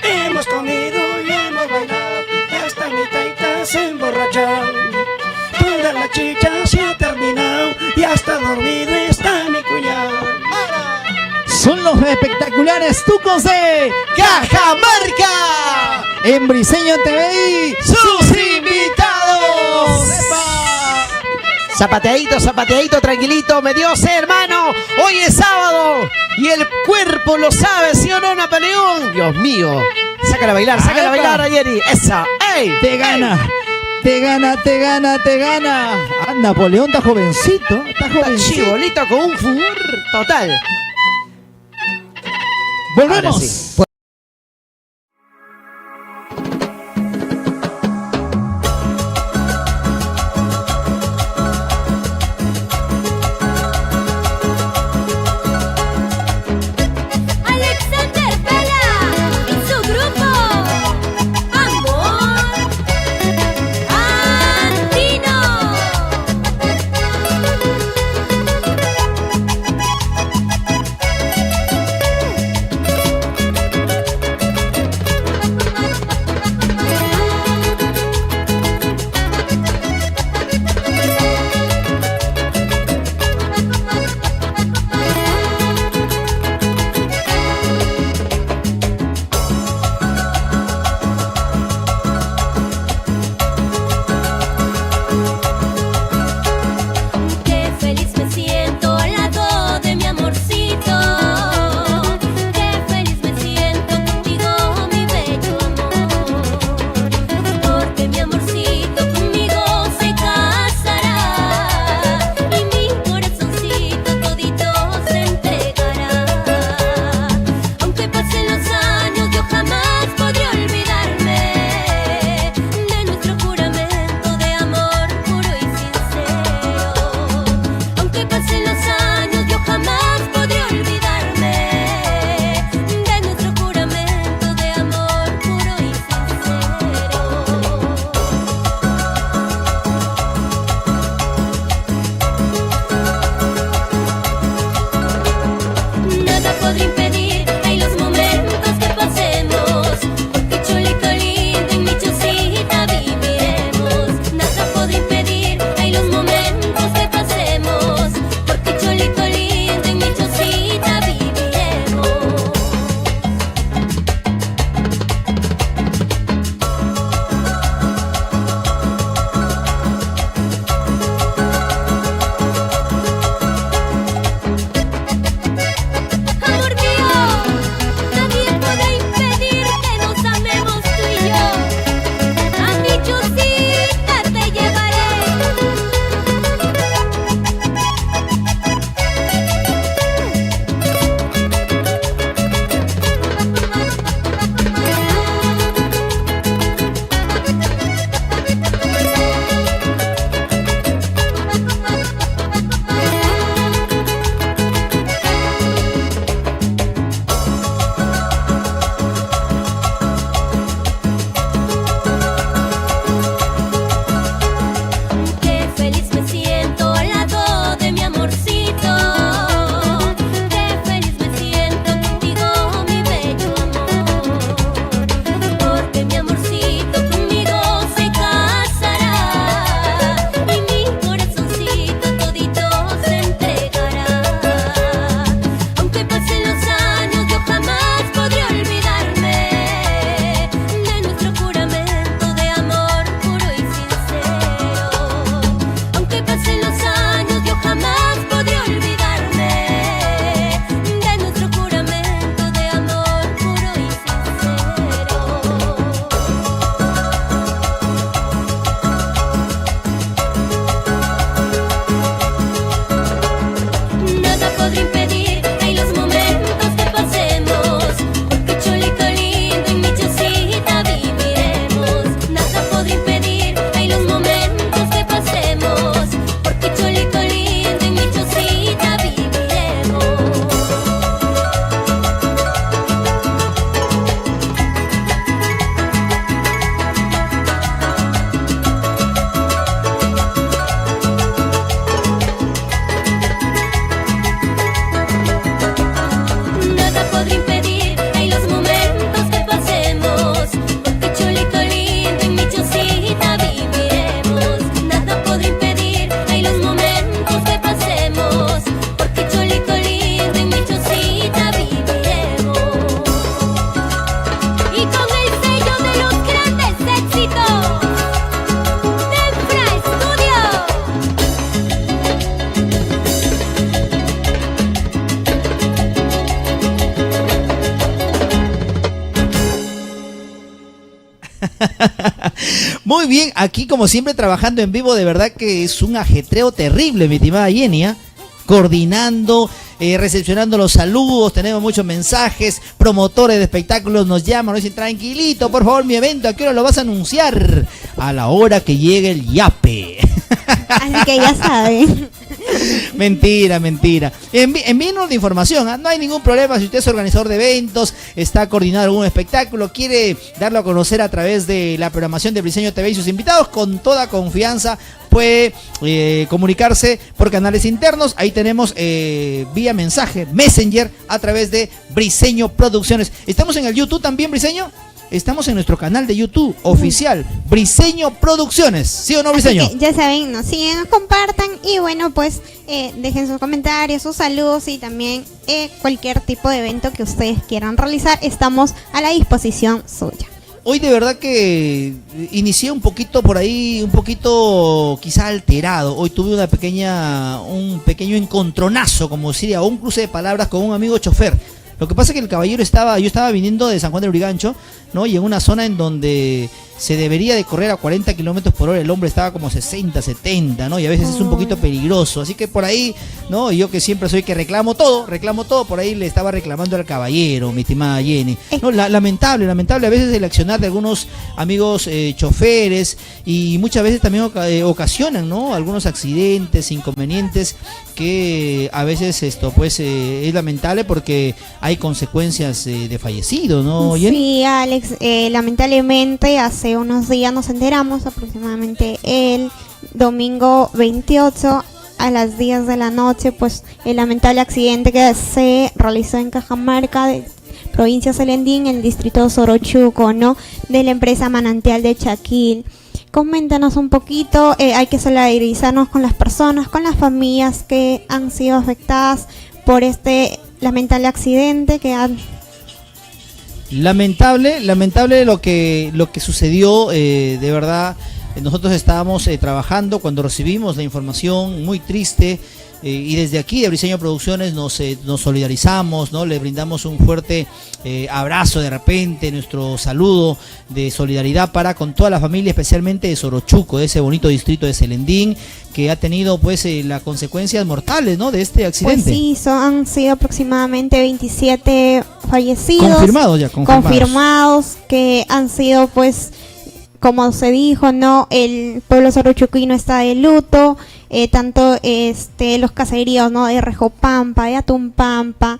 Hemos comido y hemos bailado, que hasta mi taita se emborrachado. Toda la chicha se ha terminado y hasta dormido está mi cuñado. Son los espectaculares Tucos de Cajamarca. En Briseño TV, sus invitados. ¡Epa! Zapateadito, zapateadito, tranquilito. Me dio sed, hermano. Hoy es sábado y el cuerpo lo sabe, ¿sí o no, Napoleón? Dios mío. Sácala a bailar, Ayeri. Esa. ¡Ey! Te gana. Te gana, te gana, te gana. Ah, Napoleón está jovencito. Está jovencito. Chibolito con un furor total. Volvemos. Alexander Pela y su grupo Amor Andino. Muy bien, aquí como siempre trabajando en vivo, de verdad que es un ajetreo terrible, mi estimada Jenny, ¿eh? Coordinando, recepcionando los saludos, tenemos muchos mensajes, promotores de espectáculos nos llaman, nos dicen, tranquilito, por favor, mi evento, ¿a qué hora lo vas a anunciar? A la hora que llegue el yape. Así que ya saben. Mentira. Envíenos la información, ¿eh? No hay ningún problema si usted es organizador de eventos, está coordinando algún espectáculo, quiere darlo a conocer a través de la programación de Briseño TV y sus invitados, con toda confianza puede comunicarse por canales internos. Ahí tenemos vía mensaje, Messenger, a través de Briseño Producciones. ¿Estamos en el YouTube también, Briseño? Estamos en nuestro canal de YouTube oficial, Briseño Producciones. ¿Sí o no, Briseño? Así que ya saben, nos siguen, compartan y bueno, pues dejen sus comentarios, sus saludos y también cualquier tipo de evento que ustedes quieran realizar. Estamos a la disposición suya. Hoy de verdad que inicié un poquito por ahí, un poquito quizá alterado. Hoy tuve un pequeño encontronazo, como diría, o un cruce de palabras con un amigo chofer. Lo que pasa es que el caballero yo estaba viniendo de San Juan de Lurigancho, ¿no? Y en una zona en donde se debería de correr a 40 kilómetros por hora, el hombre estaba como 60, 70, ¿no? Y a veces es un poquito peligroso. Así que por ahí, ¿no? Yo que siempre soy que reclamo todo, por ahí le estaba reclamando al caballero, mi estimada Jenny. No, lamentable a veces el accionar de algunos amigos choferes, y muchas veces también ocasionan, ¿no? Algunos accidentes, inconvenientes, que a veces esto pues es lamentable porque hay consecuencias de fallecido, ¿no, Jenny? Sí, Alex, lamentablemente hace unos días nos enteramos, aproximadamente el domingo 28 a las 10 de la noche, pues el lamentable accidente que se realizó en Cajamarca, de provincia Selendín, en el distrito de Sorochuco, ¿no? De la empresa Manantial de Chaquil. Coméntanos un poquito, hay que solidarizarnos con las personas, con las familias que han sido afectadas por este lamentable accidente que han... Lamentable lo que sucedió, de verdad. Nosotros estábamos trabajando cuando recibimos la información, muy triste, y desde aquí de Briseño Producciones nos solidarizamos, ¿no? Le brindamos un fuerte abrazo, de repente nuestro saludo de solidaridad para con toda la familia, especialmente de Sorochuco, de ese bonito distrito de Selendín, que ha tenido pues las consecuencias mortales, ¿no? De este accidente. Pues sí, han sido aproximadamente 27 fallecidos. Confirmados, que han sido pues, como se dijo, ¿no? El pueblo sorochuquino está de luto, tanto los caseríos, ¿no? De Rejopampa, de Atumpampa,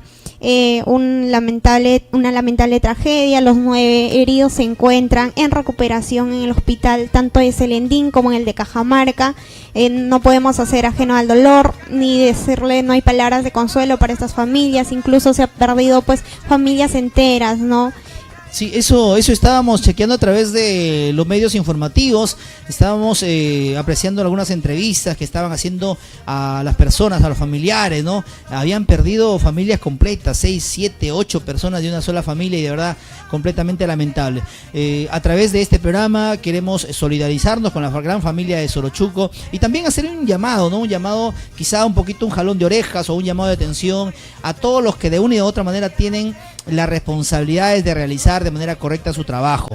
una lamentable tragedia. Los 9 heridos se encuentran en recuperación en el hospital, tanto de Selendín como en el de Cajamarca. No podemos hacer ajeno al dolor, ni decirle, no hay palabras de consuelo para estas familias. Incluso se ha perdido pues familias enteras, ¿no? Sí, eso estábamos chequeando a través de los medios informativos, estábamos apreciando algunas entrevistas que estaban haciendo a las personas, a los familiares, ¿no? Habían perdido familias completas, 6, 7, 8 personas de una sola familia, y de verdad completamente lamentable. A través de este programa queremos solidarizarnos con la gran familia de Sorochuco y también hacer un llamado, ¿no? Un llamado, quizá un poquito un jalón de orejas o un llamado de atención a todos los que de una y de otra manera tienen las responsabilidades de realizar de manera correcta su trabajo,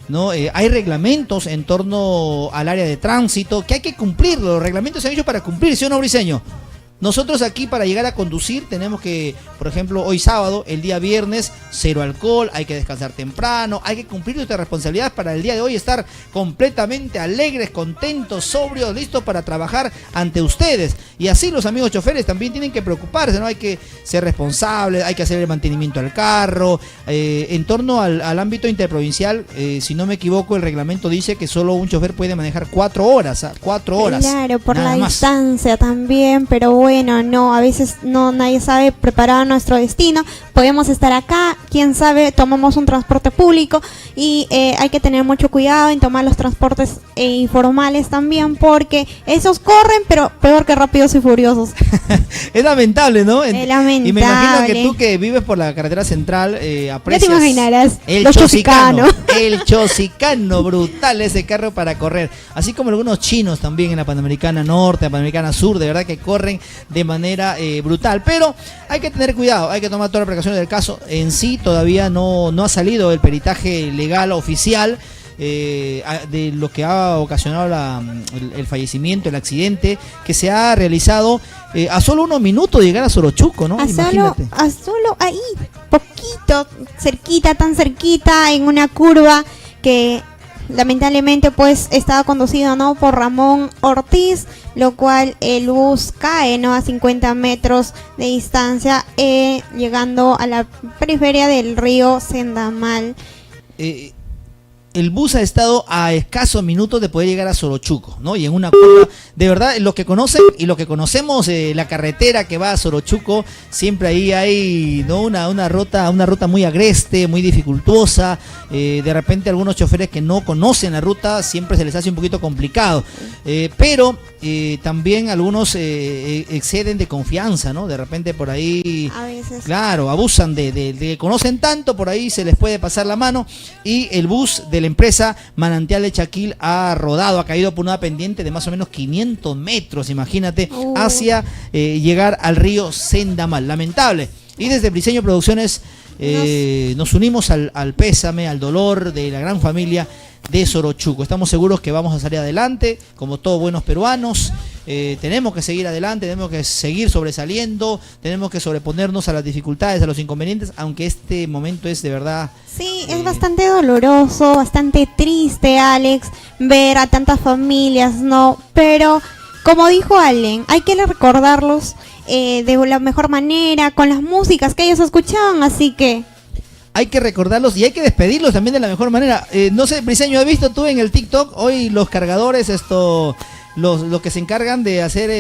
¿no? Hay reglamentos en torno al área de tránsito que hay que cumplir. Los reglamentos se han hecho para cumplir, ¿sí o no, Briseño? Nosotros aquí para llegar a conducir tenemos que, por ejemplo, hoy sábado, el día viernes, 0 alcohol, hay que descansar temprano, hay que cumplir nuestras responsabilidades para el día de hoy estar completamente alegres, contentos, sobrios, listos para trabajar ante ustedes. Y así los amigos choferes también tienen que preocuparse, ¿no? Hay que ser responsables, hay que hacer el mantenimiento al carro. En torno al ámbito interprovincial, si no me equivoco, el reglamento dice que solo un chofer puede manejar 4 horas, 4 horas. Claro, por la más. distancia también, pero bueno, no, a veces no, nadie sabe preparar nuestro destino. Podemos estar acá, quién sabe, tomamos un transporte público y hay que tener mucho cuidado en tomar los transportes informales también, porque esos corren, pero peor que Rápidos y Furiosos. Es lamentable, ¿no? Es lamentable. Y me imagino que tú que vives por la carretera central aprecias. Ya te imaginarás, el los Chosicano. Chosicano. El Chosicano, brutal ese carro para correr. Así como algunos chinos también en la Panamericana Norte, la Panamericana Sur, de verdad que corren de manera brutal. Pero hay que tener cuidado, hay que tomar todas las precauciones del caso. En sí todavía no ha salido el peritaje legal oficial. de lo que ha ocasionado el fallecimiento, el accidente que se ha realizado a solo unos minutos de llegar a Sorochuco, ¿no? Imagínate. A solo ahí, poquito, cerquita, tan cerquita, en una curva que lamentablemente pues estaba conducido, ¿no?, por Ramón Ortiz, lo cual el bus cae, ¿no?, a 50 metros de distancia, llegando a la periferia del río Sendamal. El bus ha estado a escasos minutos de poder llegar a Sorochuco, ¿no? Y en una curva, de verdad, los que conocen y los que conocemos la carretera que va a Sorochuco, siempre ahí hay, ¿no?, una ruta muy agreste, muy dificultuosa. De repente algunos choferes que no conocen la ruta siempre se les hace un poquito complicado, pero también algunos exceden de confianza, ¿no? De repente por ahí, A veces. claro, abusan de conocen tanto, por ahí se les puede pasar la mano, y el bus de la empresa Manantial de Chaquil ha caído por una pendiente de más o menos 500 metros, imagínate, hacia llegar al río Sendamal. Lamentable. Y desde Briseño Producciones nos unimos al pésame, al dolor de la gran familia de Sorochuco. Estamos seguros que vamos a salir adelante, como todos buenos peruanos. Tenemos que seguir adelante, tenemos que seguir sobresaliendo, tenemos que sobreponernos a las dificultades, a los inconvenientes, aunque este momento es de verdad... Sí, es bastante doloroso, bastante triste, Alex, ver a tantas familias, ¿no? Pero, como dijo Allen, hay que recordarlos de la mejor manera, con las músicas que ellos escuchaban, así que... Hay que recordarlos y hay que despedirlos también de la mejor manera. No sé, Briseño, ¿has visto tú en el TikTok hoy los cargadores, los que se encargan de hacer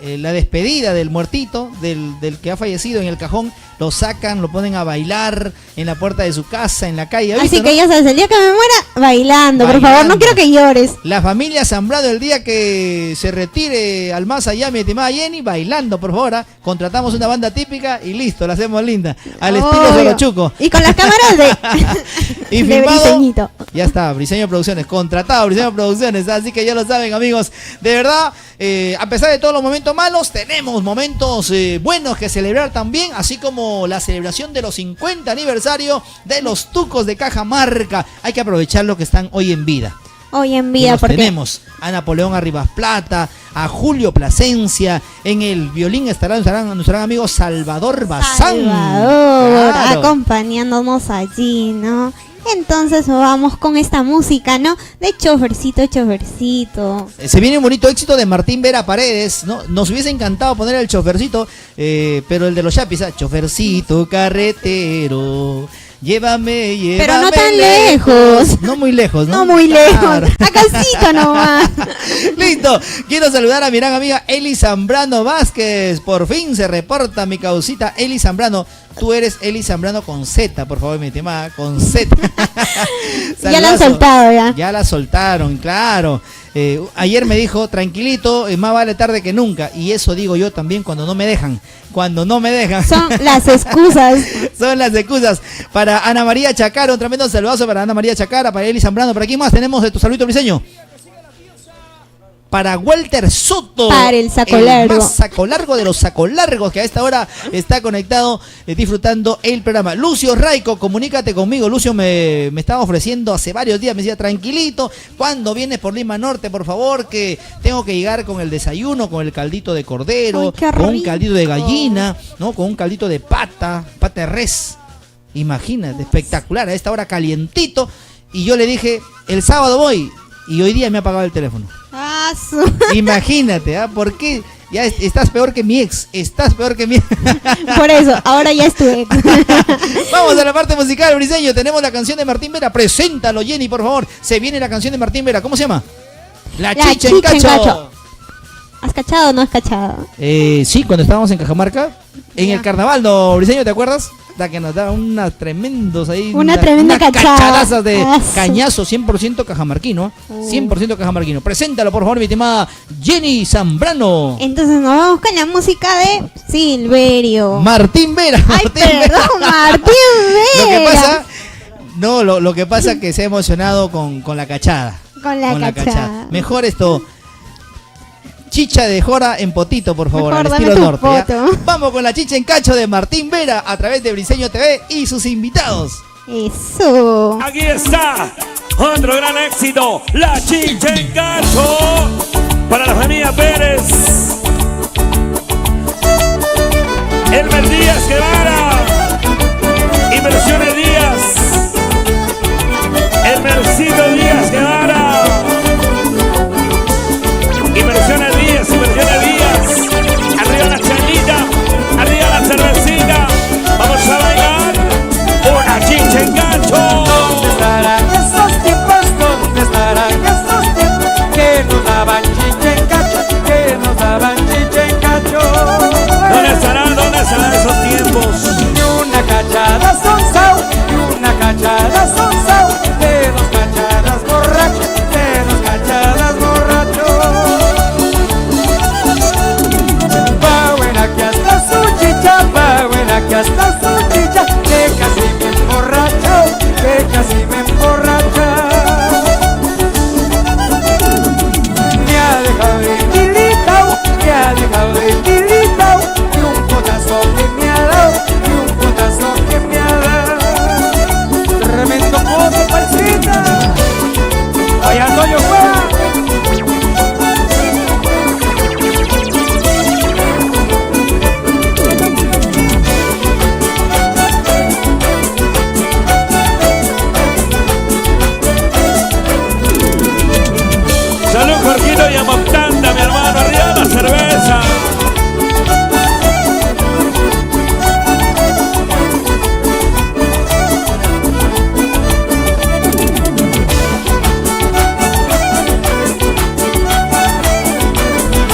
la despedida del muertito, del que ha fallecido en el cajón? Lo sacan, lo ponen a bailar en la puerta de su casa, en la calle. ¿Has Así visto, que no? ya sabes, el día que me muera, bailando, por favor, no quiero que llores. La familia Zambrano, el día que se retire al más allá, mi estimada Jenny, bailando, por favor. Contratamos una banda típica y listo, la hacemos linda. Al estilo Obvio. Sorochuco. Y con las cámaras de, Y de filmado, Briseñito. ya está, Briseño Producciones, contratado Briseño Producciones, así que ya lo saben, amigos. De verdad, a pesar de todos los momentos malos, tenemos momentos buenos que celebrar también, así como la celebración de los 50 aniversario de los Tucos de Cajamarca. Hay que aprovechar lo que están hoy en vida. Hoy en Que vida, los porque tenemos a Napoleón Arribas Plata, a Julio Plasencia, en el violín estará nuestro gran amigo Salvador Bazán. Salvador, Claro. acompañándonos allí, ¿no? Entonces vamos con esta música, ¿no? De chofercito, chofercito. Se viene un bonito éxito de Martín Vera Paredes, ¿no? Nos hubiese encantado poner el chofercito, pero el de los Chapis, chofercito carretero, llévame. Pero no tan lejos. No muy lejos, ¿no? No muy Claro. lejos, acasito nomás. Listo, quiero saludar a mi gran amiga Eli Zambrano Vázquez. Por fin se reporta mi causita Eli Zambrano. Tú eres Eli Zambrano con Z, por favor, mi estimada, con Z. Ya la han Saludazo. soltado ya. Ya la soltaron, claro. Ayer me dijo, tranquilito, más vale tarde que nunca. Y eso digo yo también cuando no me dejan. Cuando no me dejan. Son las excusas. Son las excusas. Para Ana María Chacara, un tremendo saludazo para Ana María Chacara, para Eli Zambrano. ¿Para quién más tenemos de tu saludito, Briseño? Para Walter Soto, Para el saco largo. más saco largo de los saco largos, que a esta hora está conectado, disfrutando el programa. Lucio Raico, comunícate conmigo. Lucio me estaba ofreciendo hace varios días, me decía, tranquilito, cuando vienes por Lima Norte, por favor, que tengo que llegar con el desayuno, con el caldito de cordero, Ay, qué con un rico. caldito de gallina, ¿no? Con un caldito de pata de res. Imagínate, espectacular, a esta hora calientito. Y yo le dije, el sábado voy, y hoy día me ha apagado el teléfono. Ah, Imagínate, ¿por qué? Ya estás peor que mi ex, estás peor que mi ex. por eso, ahora ya estuve. Vamos a la parte musical, Briseño, tenemos la canción de Martín Vera, preséntalo, Jenny, por favor. Se viene la canción de Martín Vera, ¿cómo se llama? La chicha en cacho. ¿Has cachado o no has cachado? Sí, cuando estábamos en Cajamarca, en Ya. el carnaval, ¿no, Briseño, te acuerdas? La que nos daba unas tremendos ahí. Una tremenda unas cachada. cacharazas de Ah, sí. cañazo, 100% cajamarquino. 100% cajamarquino. Preséntalo, por favor, mi estimada Jenny Zambrano. Entonces nos vamos con la música de Silverio. Martín Vera. Ay, Martín Vera. perdón, Martín Lo que Vera. pasa, no, lo que pasa es que se ha emocionado con la cachada. Con la cachada. Mejor esto. Chicha de jora en potito, por favor, Mejor al dame estilo tu norte. ¿ya? poto. Vamos con la chicha en cacho de Martín Vera a través de Briseño TV y sus invitados. Eso. Aquí está Otro gran éxito, La Chicha en Cacho. Para la familia Pérez. Elmer Díaz Guevara. Inversiones Díaz. Elmercito Díaz Guevara. Inversiones Díaz, Inversiones Díaz. Arriba la chanita, arriba la cervecita. Vamos a bailar una chicha en Cacho. ¿Dónde estarán esos tiempos? ¿Dónde estarán esos tiempos? Que nos daban chicha en cacho, que nos daban chicha en cacho. ¿Dónde estarán esos tiempos? Y una cachada son sao, y una cachada son sao. De dos cachadas borrachos, de dos cachadas borrachos. Va buena que hasta su chicha, va buena que hasta su chicha. Que casi me emborracho, que casi me emborracha. Me ha dejado de tilitao, me ha dejado de tilitao. Y un potazo que me ha dado, y un potazo que me ha dado. Tremendo pozo, parcita. Allá estoy yo fuera. Salud, Jorgito y Amoctanda, mi hermano, arriba la cerveza.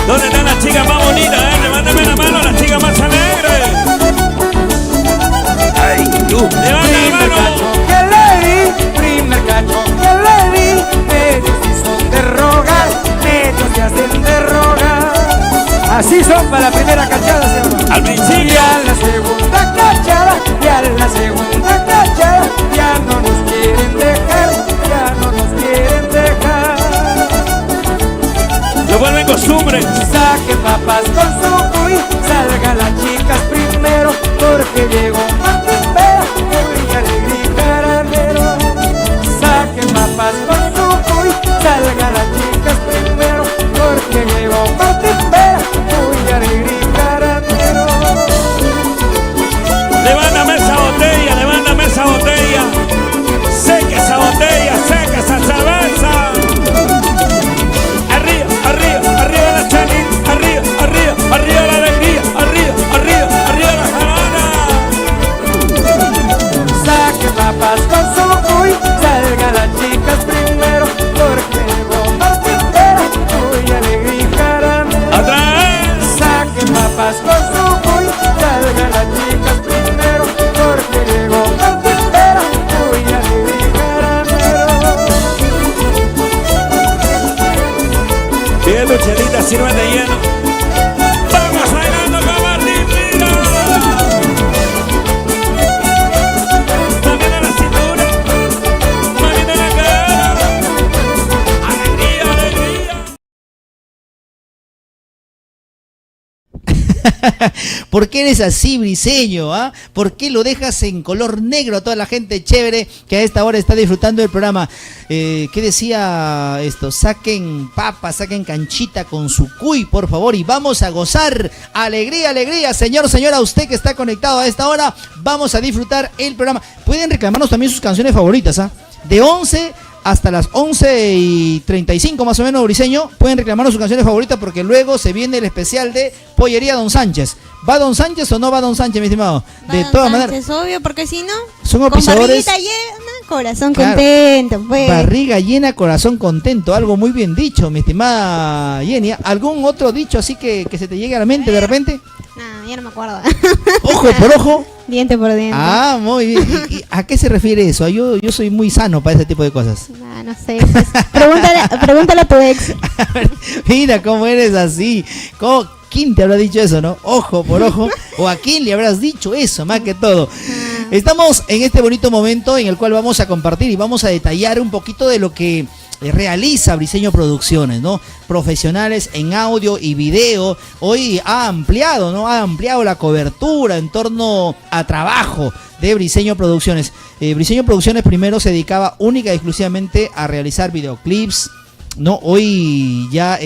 ¿Dónde están las chicas más bonitas? Levántame la mano a las chicas más alegres. Ay, tú. Levanta la Primer mano. cacho que le di, primer cacho que le di. Medios sí son de rogar, medios se hacen de rogar. Así son para la primera cachada, ¿sí o no? Al principio. Y a la segunda cachada, y a la segunda cachada, ya no nos quieren dejar, ya no nos quieren dejar. Lo vuelven costumbre. Saque papas con su cuy, salgan las chicas primero, porque llegó Martín Vera, muy alegre y caramelo. Saque papas con su cuy, salgan las chicas primero, porque llegó Martín Vera, muy alegre y caramelo. Levántame esa botella, levántame esa botella. Seca esa botella, seca esa cerveza. Arriba, arriba, arriba la chanita. Arriba, arriba, arriba la alegría. Arriba, arriba, arriba la jarana. Saque papas con su cuy, salgan las chicas primero, porque llegó Martín Vera, muy alegre y caramelo. Otra vez. Saque papas con su cuy, salgan las chicas primero, porque llegó Martín Vera, muy alegre y caramelo. Bien, Luchelita, sirven de lleno. Vamos bailando con Martín Vera. Moviendo la cintura, moviendo la cara. Alegría, alegría. ¿Por qué eres así, Briseño? ¿Ah? ¿Por qué lo dejas en color negro a toda la gente chévere que a esta hora está disfrutando del programa? ¿Qué decía esto? Saquen papa, saquen canchita con su cuy, por favor, y vamos a gozar. Alegría, alegría, señor, señora, usted que está conectado a esta hora, vamos a disfrutar el programa. Pueden reclamarnos también sus canciones favoritas, ¿ah? De 11 hasta las 11:35 más o menos, Briseño, pueden reclamarnos sus canciones favoritas porque luego se viene el especial de Pollería Don Sánchez. ¿Va Don Sánchez o no va Don Sánchez, mi estimado? De Va todas Don maneras, Sánchez, obvio, porque si no, son con auspiciadores. barriguita llena, corazón Claro. contento, pues. Barriga llena, corazón contento. Algo muy bien dicho, mi estimada Yenia. ¿Algún otro dicho así que se te llegue a la mente de repente? Nah, ya no me acuerdo. Ojo por ojo. Diente por diente. Ah, muy bien. ¿Y a qué se refiere eso? Yo soy muy sano para ese tipo de cosas. Nah, no sé, pues. Pregúntale a tu ex. A ver, mira cómo eres así. ¿Quién te habrá dicho eso, no? Ojo por ojo. ¿O a quién le habrás dicho eso, más que todo? Estamos en este bonito momento en el cual vamos a compartir y vamos a detallar un poquito de lo que realiza Briseño Producciones, ¿no? Profesionales en audio y video. Hoy ha ampliado, ¿no? Ha ampliado la cobertura en torno a trabajo de Briseño Producciones. Briseño Producciones primero se dedicaba única y exclusivamente a realizar videoclips, ¿no? Hoy ya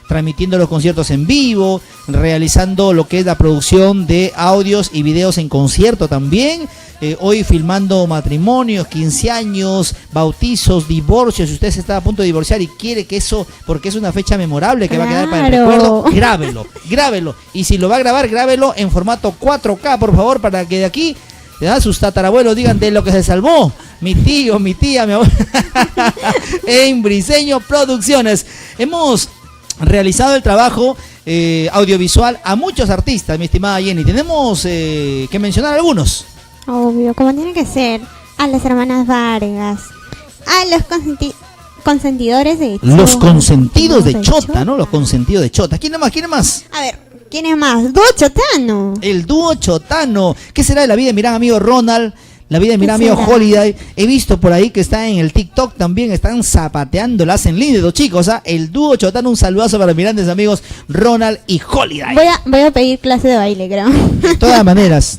transmitiendo los conciertos en vivo, realizando lo que es la producción de audios y videos en concierto también. Hoy filmando matrimonios, 15 años, bautizos, divorcios. Si usted se está a punto de divorciar y quiere que eso, porque es una fecha memorable que va a quedar para el recuerdo, grábelo. Y si lo va a grabar, grábelo en formato 4K, por favor, para que de aquí sus tatarabuelos digan de lo que se salvó mi tío, mi tía, mi abuela. En Briseño Producciones hemos realizado el trabajo audiovisual a muchos artistas, mi estimada Jenny. Tenemos que mencionar algunos. Obvio, como tiene que ser. A las hermanas Vargas, a los consentidores de Chota. Los consentidos de Chota, ¿no? Los consentidos de Chota. ¿Quién más? ¿Quién más? A ver, ¿quién es más? Dúo Chotano. El dúo chotano. ¿Qué será de la vida de mi gran amigo Ronald? La vida de mi gran ¿Qué amigo será? Holiday. He visto por ahí que está en el TikTok también. Están zapateando, la hacen lindo, chicos. El dúo chotano. Un saludazo para mis grandes amigos Ronald y Holiday. Voy a pedir clase de baile, creo. De todas maneras.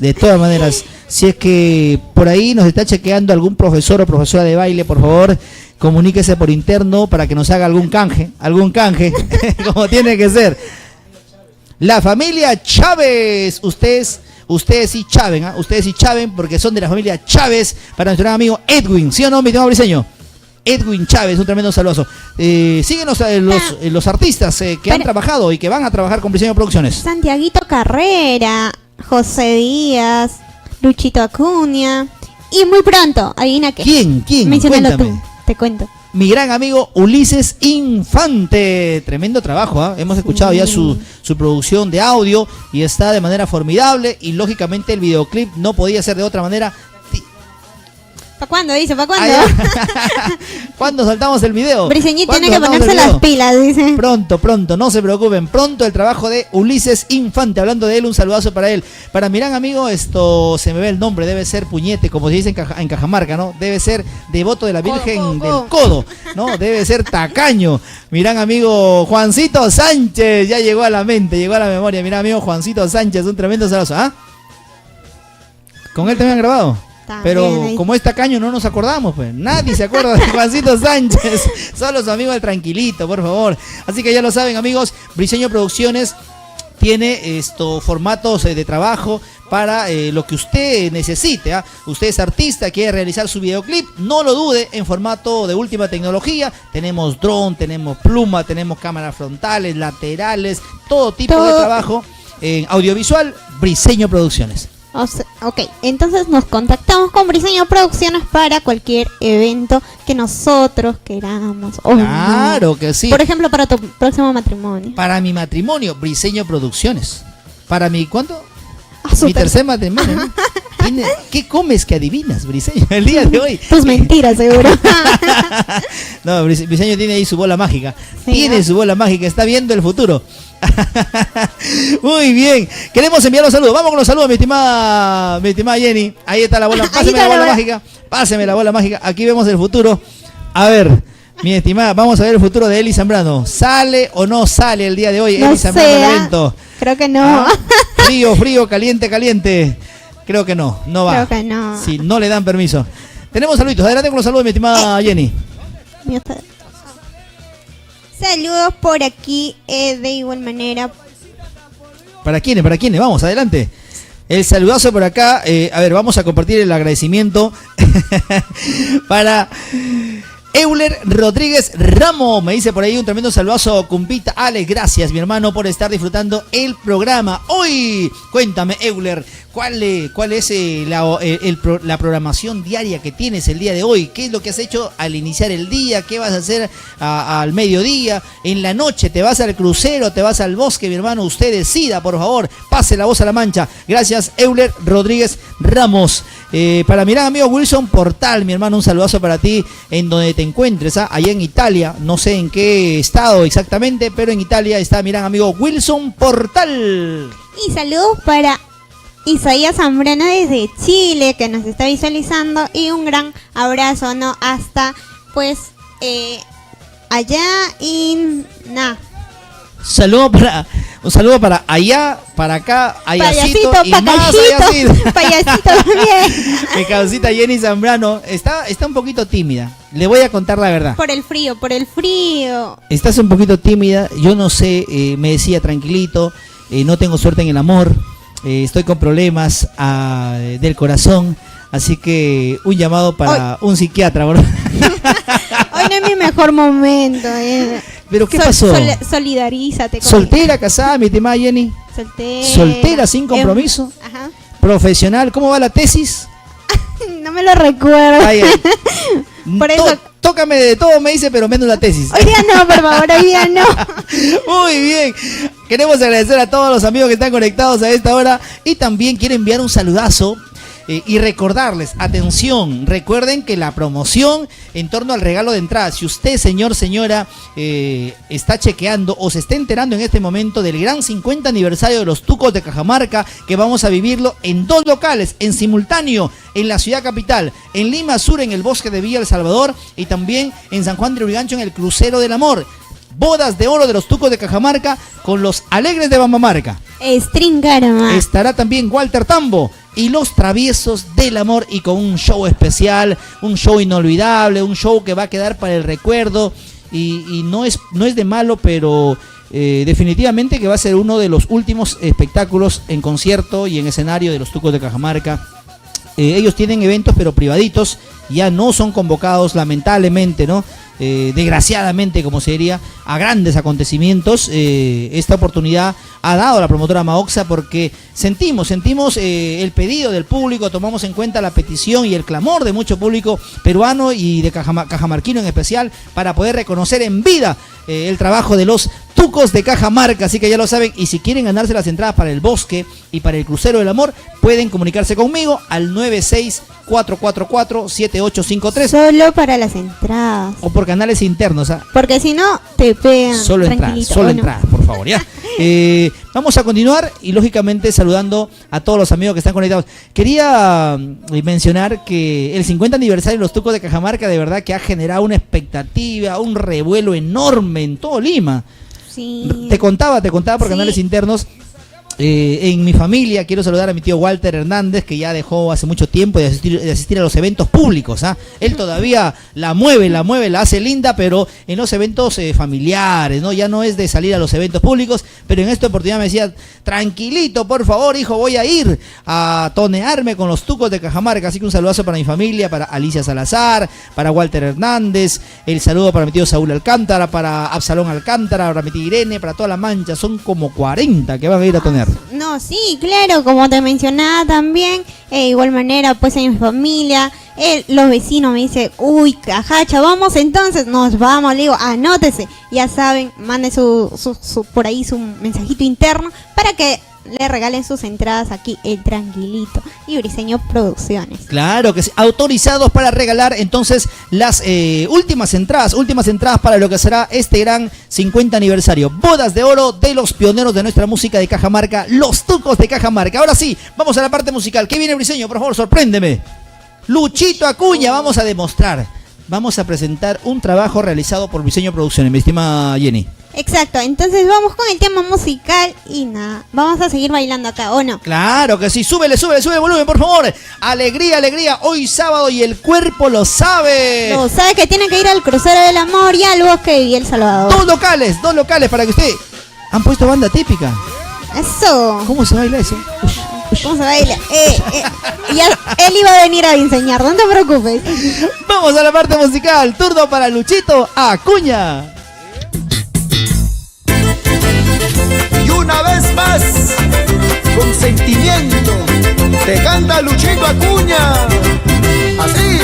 Si es que por ahí nos está chequeando algún profesor o profesora de baile, por favor, comuníquese por interno para que nos haga algún canje, como tiene que ser. La familia Chávez, ustedes sí chaven, ¿ah? Ustedes sí chaven porque son de la familia Chávez, para nuestro gran amigo Edwin, ¿sí o no, mi estimado Briseño? Edwin Chávez, un tremendo saludazo. Síguenos los artistas que han trabajado y que van a trabajar con Briseño Producciones. Santiaguito Carrera, José Díaz, Luchito Acuña. Y muy pronto, adivina qué. ¿Quién? Menciónalo Cuéntame. tú, te cuento. Mi gran amigo Ulises Infante. Tremendo trabajo, ¿ah? Hemos escuchado ya su producción de audio y está de manera formidable. Y lógicamente el videoclip no podía ser de otra manera. ¿Para cuándo? Dice, ¿para cuándo? ¿Cuándo saltamos el video? Briseñito ¿Cuándo tiene que saltamos ponerse el video? las pilas, dice. Pronto, no se preocupen. Pronto el trabajo de Ulises Infante. Hablando de él, un saludazo para él. Para mi gran amigo, se me ve el nombre, debe ser Puñete, como se dice en Cajamarca, ¿no? Debe ser devoto de la Virgen del Codo, ¿no? Debe ser tacaño. Mi gran amigo Juancito Sánchez, ya llegó a la mente, llegó a la memoria. Mi gran amigo Juancito Sánchez, un tremendo saludazo. ¿Ah? ¿Con él también han grabado? Pero como es tacaño no nos acordamos, pues. Nadie se acuerda de Juancito Sánchez. Solo su amigo el Tranquilito, por favor. Así que ya lo saben, amigos. Briseño Producciones tiene formatos de trabajo para lo que usted necesite. Usted es artista, quiere realizar su videoclip, no lo dude, en formato de última tecnología. Tenemos dron, tenemos pluma, tenemos cámaras frontales, laterales, todo tipo de trabajo en audiovisual. Briseño Producciones. Ok, entonces nos contactamos con Briseño Producciones para cualquier evento que nosotros queramos. Claro que sí. Por ejemplo, para tu próximo matrimonio. Para mi matrimonio, Briseño Producciones. Para mi, ¿cuánto? Mi Súper. tercer matrimonio, ¿no? ¿Qué comes que adivinas, Briseño, el día de hoy? Tus mentiras, seguro. No, Briseño tiene ahí su bola mágica. Sí, Tiene su bola mágica, está viendo el futuro. Muy bien. Queremos enviar los saludos. Vamos con los saludos, mi estimada Jenny. Ahí está la bola. Páseme la bola mágica. Páseme la bola mágica. Aquí vemos el futuro. A ver, mi estimada, vamos a ver el futuro de Eli Zambrano. ¿Sale o no sale el día de hoy No Eli Zambrano sé, al evento? Creo que no. ¿Ah? Frío, caliente. Creo que no va. Creo que no. Si no le dan permiso. Tenemos saluditos. Adelante con los saludos, mi estimada Jenny. Saludos por aquí, de igual manera. ¿Para quiénes? Vamos, adelante. El saludazo por acá. A ver, vamos a compartir el agradecimiento para Euler Rodríguez Ramos. Me dice por ahí un tremendo saludazo, cumpita Alex. Gracias, mi hermano, por estar disfrutando el programa. Hoy, cuéntame, Euler, ¿cuál es la programación diaria que tienes el día de hoy? ¿Qué es lo que has hecho al iniciar el día? ¿Qué vas a hacer al mediodía? ¿En la noche te vas al crucero? ¿Te vas al bosque, mi hermano? Usted decida, por favor. Pase la voz a la mancha. Gracias, Euler Rodríguez Ramos. Para mi gran amigo Wilson Portal, mi hermano, un saludazo para ti en donde te encuentres, allá en Italia. No sé en qué estado exactamente, pero en Italia está mi gran amigo Wilson Portal. Y saludos para Isaías Zambrano desde Chile, que nos está visualizando, y un gran abrazo, ¿no? Hasta, pues, allá y nada. Un saludo para allá, para acá, Ayacito Payasito, y más Pacallito, Ayacito. Payasito también. Mi causita Jenny Zambrano está un poquito tímida. Le voy a contar la verdad. Por el frío. Estás un poquito tímida, yo no sé, me decía tranquilito, no tengo suerte en el amor, estoy con problemas del corazón, así que un llamado para un psiquiatra, ¿verdad? Hoy no es mi mejor momento. ¿Pero qué pasó? Solidarízate con ¿Soltera, casada, mi estimada Jenny? ¿Soltera, sin compromiso? Ajá. ¿Profesional? ¿Cómo va la tesis? No me lo recuerdo. Ay, ay. Por eso. Tócame de todo, me dice, pero menos la tesis. Hoy día no, por favor, hoy día no. Muy bien. Queremos agradecer a todos los amigos que están conectados a esta hora y también quiero enviar un saludazo y recordarles, atención, recuerden que la promoción en torno al regalo de entrada, si usted, señor, señora, está chequeando o se está enterando en este momento del gran 50 aniversario de los Tucos de Cajamarca, que vamos a vivirlo en 2 locales, en simultáneo, en la ciudad capital, en Lima Sur, en el Bosque de Villa El Salvador, y también en San Juan de Lurigancho, en el Crucero del Amor. Bodas de oro de los Tucos de Cajamarca con los Alegres de Bambamarca. Stringarma. Estará también Walter Tambo y los Traviesos del Amor, y con un show especial, un show inolvidable, un show que va a quedar para el recuerdo, y no es de malo, pero definitivamente que va a ser uno de los últimos espectáculos en concierto y en escenario de los Tucos de Cajamarca. Ellos tienen eventos pero privaditos, ya no son convocados, lamentablemente, ¿no? Desgraciadamente, como se diría, a grandes acontecimientos. Esta oportunidad ha dado la promotora Maoxa porque sentimos el pedido del público, tomamos en cuenta la petición y el clamor de mucho público peruano y de cajamarquino en especial, para poder reconocer en vida el trabajo de los Tucos de Cajamarca. Así que ya lo saben, y si quieren ganarse las entradas para el Bosque y para el Crucero del Amor, pueden comunicarse conmigo al 964447853. Solo para las entradas. O por canales internos, ¿ah? Porque si no, te pegan. Solo entradas, por favor, ya. Vamos a continuar y lógicamente saludando a todos los amigos que están conectados. Quería mencionar que el 50 aniversario de los Tucos de Cajamarca de verdad que ha generado una expectativa, un revuelo enorme en todo Lima. Sí. Te contaba por Sí. canales internos. En mi familia quiero saludar a mi tío Walter Hernández, que ya dejó hace mucho tiempo de asistir a los eventos públicos, ¿ah? Él todavía la mueve, la hace linda, pero en los eventos familiares, ¿no? Ya no es de salir a los eventos públicos, pero en esta oportunidad me decía, tranquilito, por favor, hijo, voy a ir a tonearme con los Tucos de Cajamarca. Así que un saludazo para mi familia, para Alicia Salazar, para Walter Hernández, el saludo para mi tío Saúl Alcántara, para Absalón Alcántara, para mi tía Irene, para toda la Mancha. Son como 40 que van a ir a tonear. No, sí, claro, como te mencionaba también, igual manera, pues en mi familia, los vecinos me dicen, uy, cajacha, vamos entonces, nos vamos, le digo, anótese, ya saben, mande por ahí su mensajito interno para que le regalen sus entradas aquí, el Tranquilito y Briseño Producciones. Claro que sí, autorizados para regalar entonces las últimas entradas para lo que será este gran 50 aniversario. Bodas de oro de los pioneros de nuestra música de Cajamarca, los Tucos de Cajamarca. Ahora sí, vamos a la parte musical. ¿Qué viene, Briseño? Por favor, sorpréndeme. Luchito Acuña, vamos a demostrar. Vamos a presentar un trabajo realizado por Briseño Producciones, mi estimada Jenny. Exacto, entonces vamos con el tema musical y nada, vamos a seguir bailando acá, ¿o no? Claro que sí, súbele el volumen, por favor. Alegría, hoy sábado y el cuerpo lo sabe. Lo sabe que tiene que ir al Crucero del Amor y al Bosque de Villa El Salvador. Dos locales para que usted... Han puesto banda típica. Eso. ¿Cómo se baila eso? ¿Cómo se baila? Ya, él iba a venir a enseñar, no te preocupes. Vamos a la parte musical, turno para Luchito Acuña. Y una vez más, con sentimiento, te canta Luchito Acuña. Así.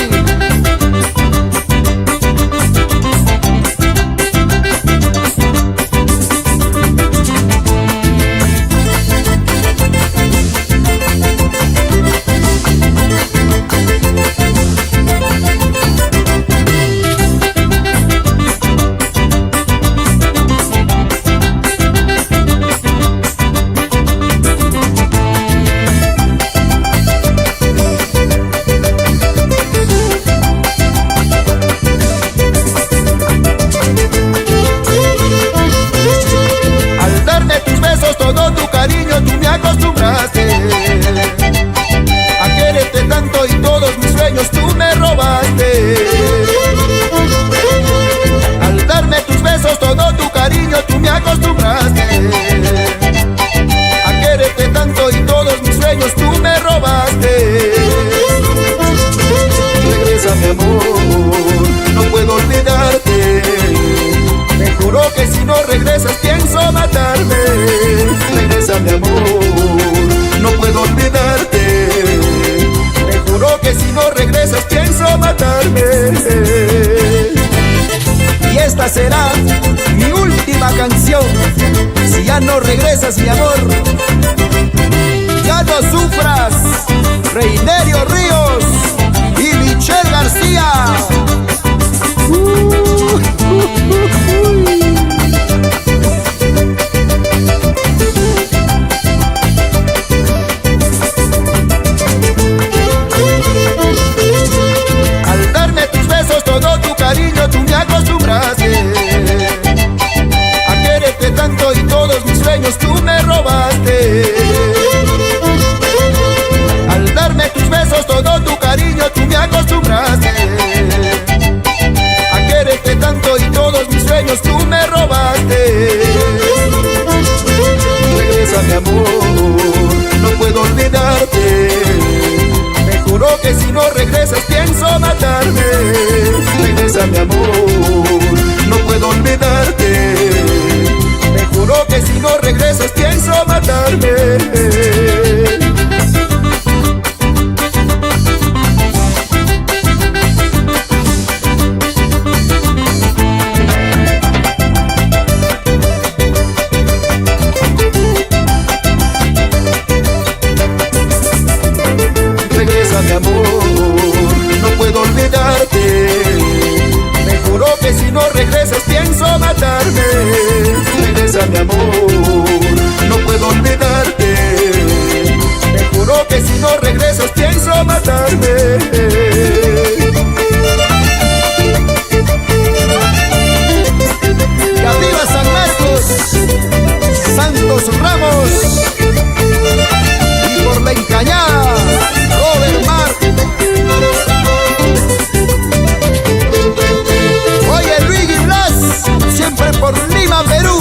acostumbraste a quererte tanto y todos mis sueños tú me robaste. Regresa mi amor, no puedo olvidarte. Te juro que si no regresas pienso matarme. Regresa mi amor, no puedo olvidarte. Te juro que si no regresas pienso matarme. Y esta será mi última canción. Si ya no regresas mi amor, ya no sufras. Reinerio Ríos y Michelle García. Al darme tus besos, todo tu cariño, tú me acostumbraste a quererte tanto y todos mis sueños tú me robaste. Al darme tus besos, todo tu cariño, tú me acostumbraste a quererte tanto y todos mis sueños tú me robaste. Regresa mi amor, no puedo olvidarte. Te juro que si no regresas pienso matarme. Regresa mi amor, no puedo olvidarte. Te juro que si no regresas pienso matarme. Regresa mi amor, no puedo olvidarte. Te juro que si no regresas pienso matarme. Regresa mi amor, no puedo olvidarte. Te juro que si no regresas pienso matarme. Y arriba San Marcos, Santos Ramos, y por la Encañada, Robert Mar. Oye Luigi Blas, siempre por Lima, Perú.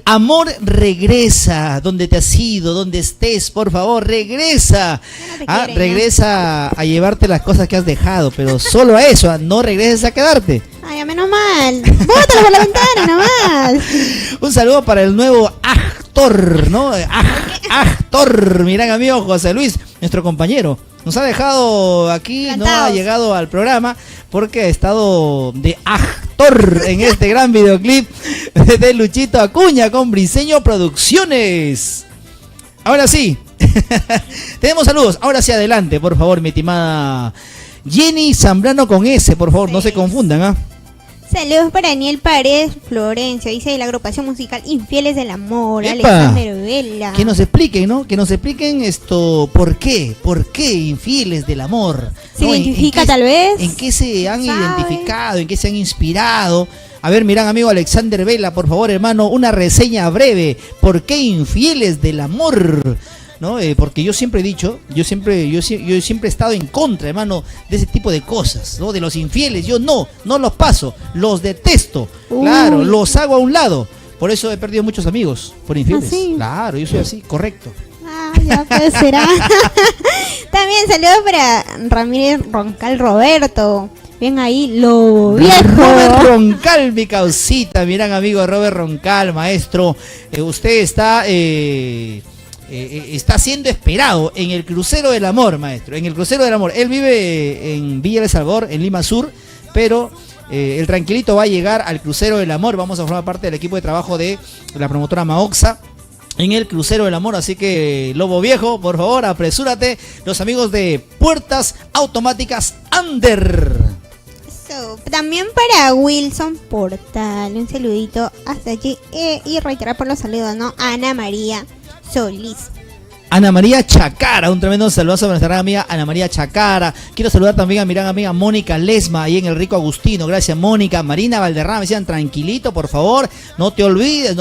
Amor, regresa donde te has ido, donde estés, por favor, regresa. Regresa a llevarte las cosas que has dejado, pero solo a eso, no regreses a quedarte. Ay, a menos mal. Bótalo por la ventana nomás. Un saludo para el nuevo actor, ¿no? Actor, mi gran amigo José Luis, nuestro compañero. Nos ha dejado aquí, no ha llegado al programa porque ha estado de actor en este gran videoclip de Luchito Acuña con Briseño Producciones. Ahora sí, tenemos saludos. Ahora sí, adelante, por favor, mi estimada Jenny Zambrano con S, por favor, no se confundan, ¿ah? Saludos para Daniel Paredes Florencio, dice de la agrupación musical Infieles del Amor, ¡Epa! Alexander Vela. Que nos expliquen, ¿no? Que nos expliquen esto, ¿por qué Infieles del Amor? ¿Se ¿no? identifica tal vez? ¿En qué se han ¿Sabe? identificado? ¿En qué se han inspirado? A ver, mi gran amigo Alexander Vela, por favor, hermano, una reseña breve. ¿Por qué Infieles del Amor? ¿No? Porque yo siempre he dicho, yo siempre he estado en contra, hermano, de ese tipo de cosas, ¿no? De los infieles, yo no los paso, los detesto, claro, los hago a un lado. Por eso he perdido muchos amigos por infieles. ¿Ah, sí? Claro, yo soy así, correcto. Ah, ya pues será. También saludos para Ramírez Roncal Roberto. Bien ahí, lo viejo. Robert Roncal, mi causita, mi gran amigo Robert Roncal, maestro. Usted está siendo esperado en el Crucero del Amor, maestro, en el Crucero del Amor. Él vive en Villa El Salvador, en Lima Sur, pero el tranquilito va a llegar al Crucero del Amor. Vamos a formar parte del equipo de trabajo de la promotora Maoxa. en el crucero del amor, así que Lobo Viejo, por favor, apresúrate. Los amigos de Puertas Automáticas Under. También para Wilson Portal, un saludito hasta allí y reiterar por los saludos, ¿no? Ana María Solís. Ana María Chacara, un tremendo saludazo para nuestra amiga Ana María Chacara. Quiero saludar también a mi gran amiga Mónica Lesma, ahí en el Rico Agustino. Gracias, Mónica. Marina Valderrama, me decían tranquilito, por favor. No te olvides.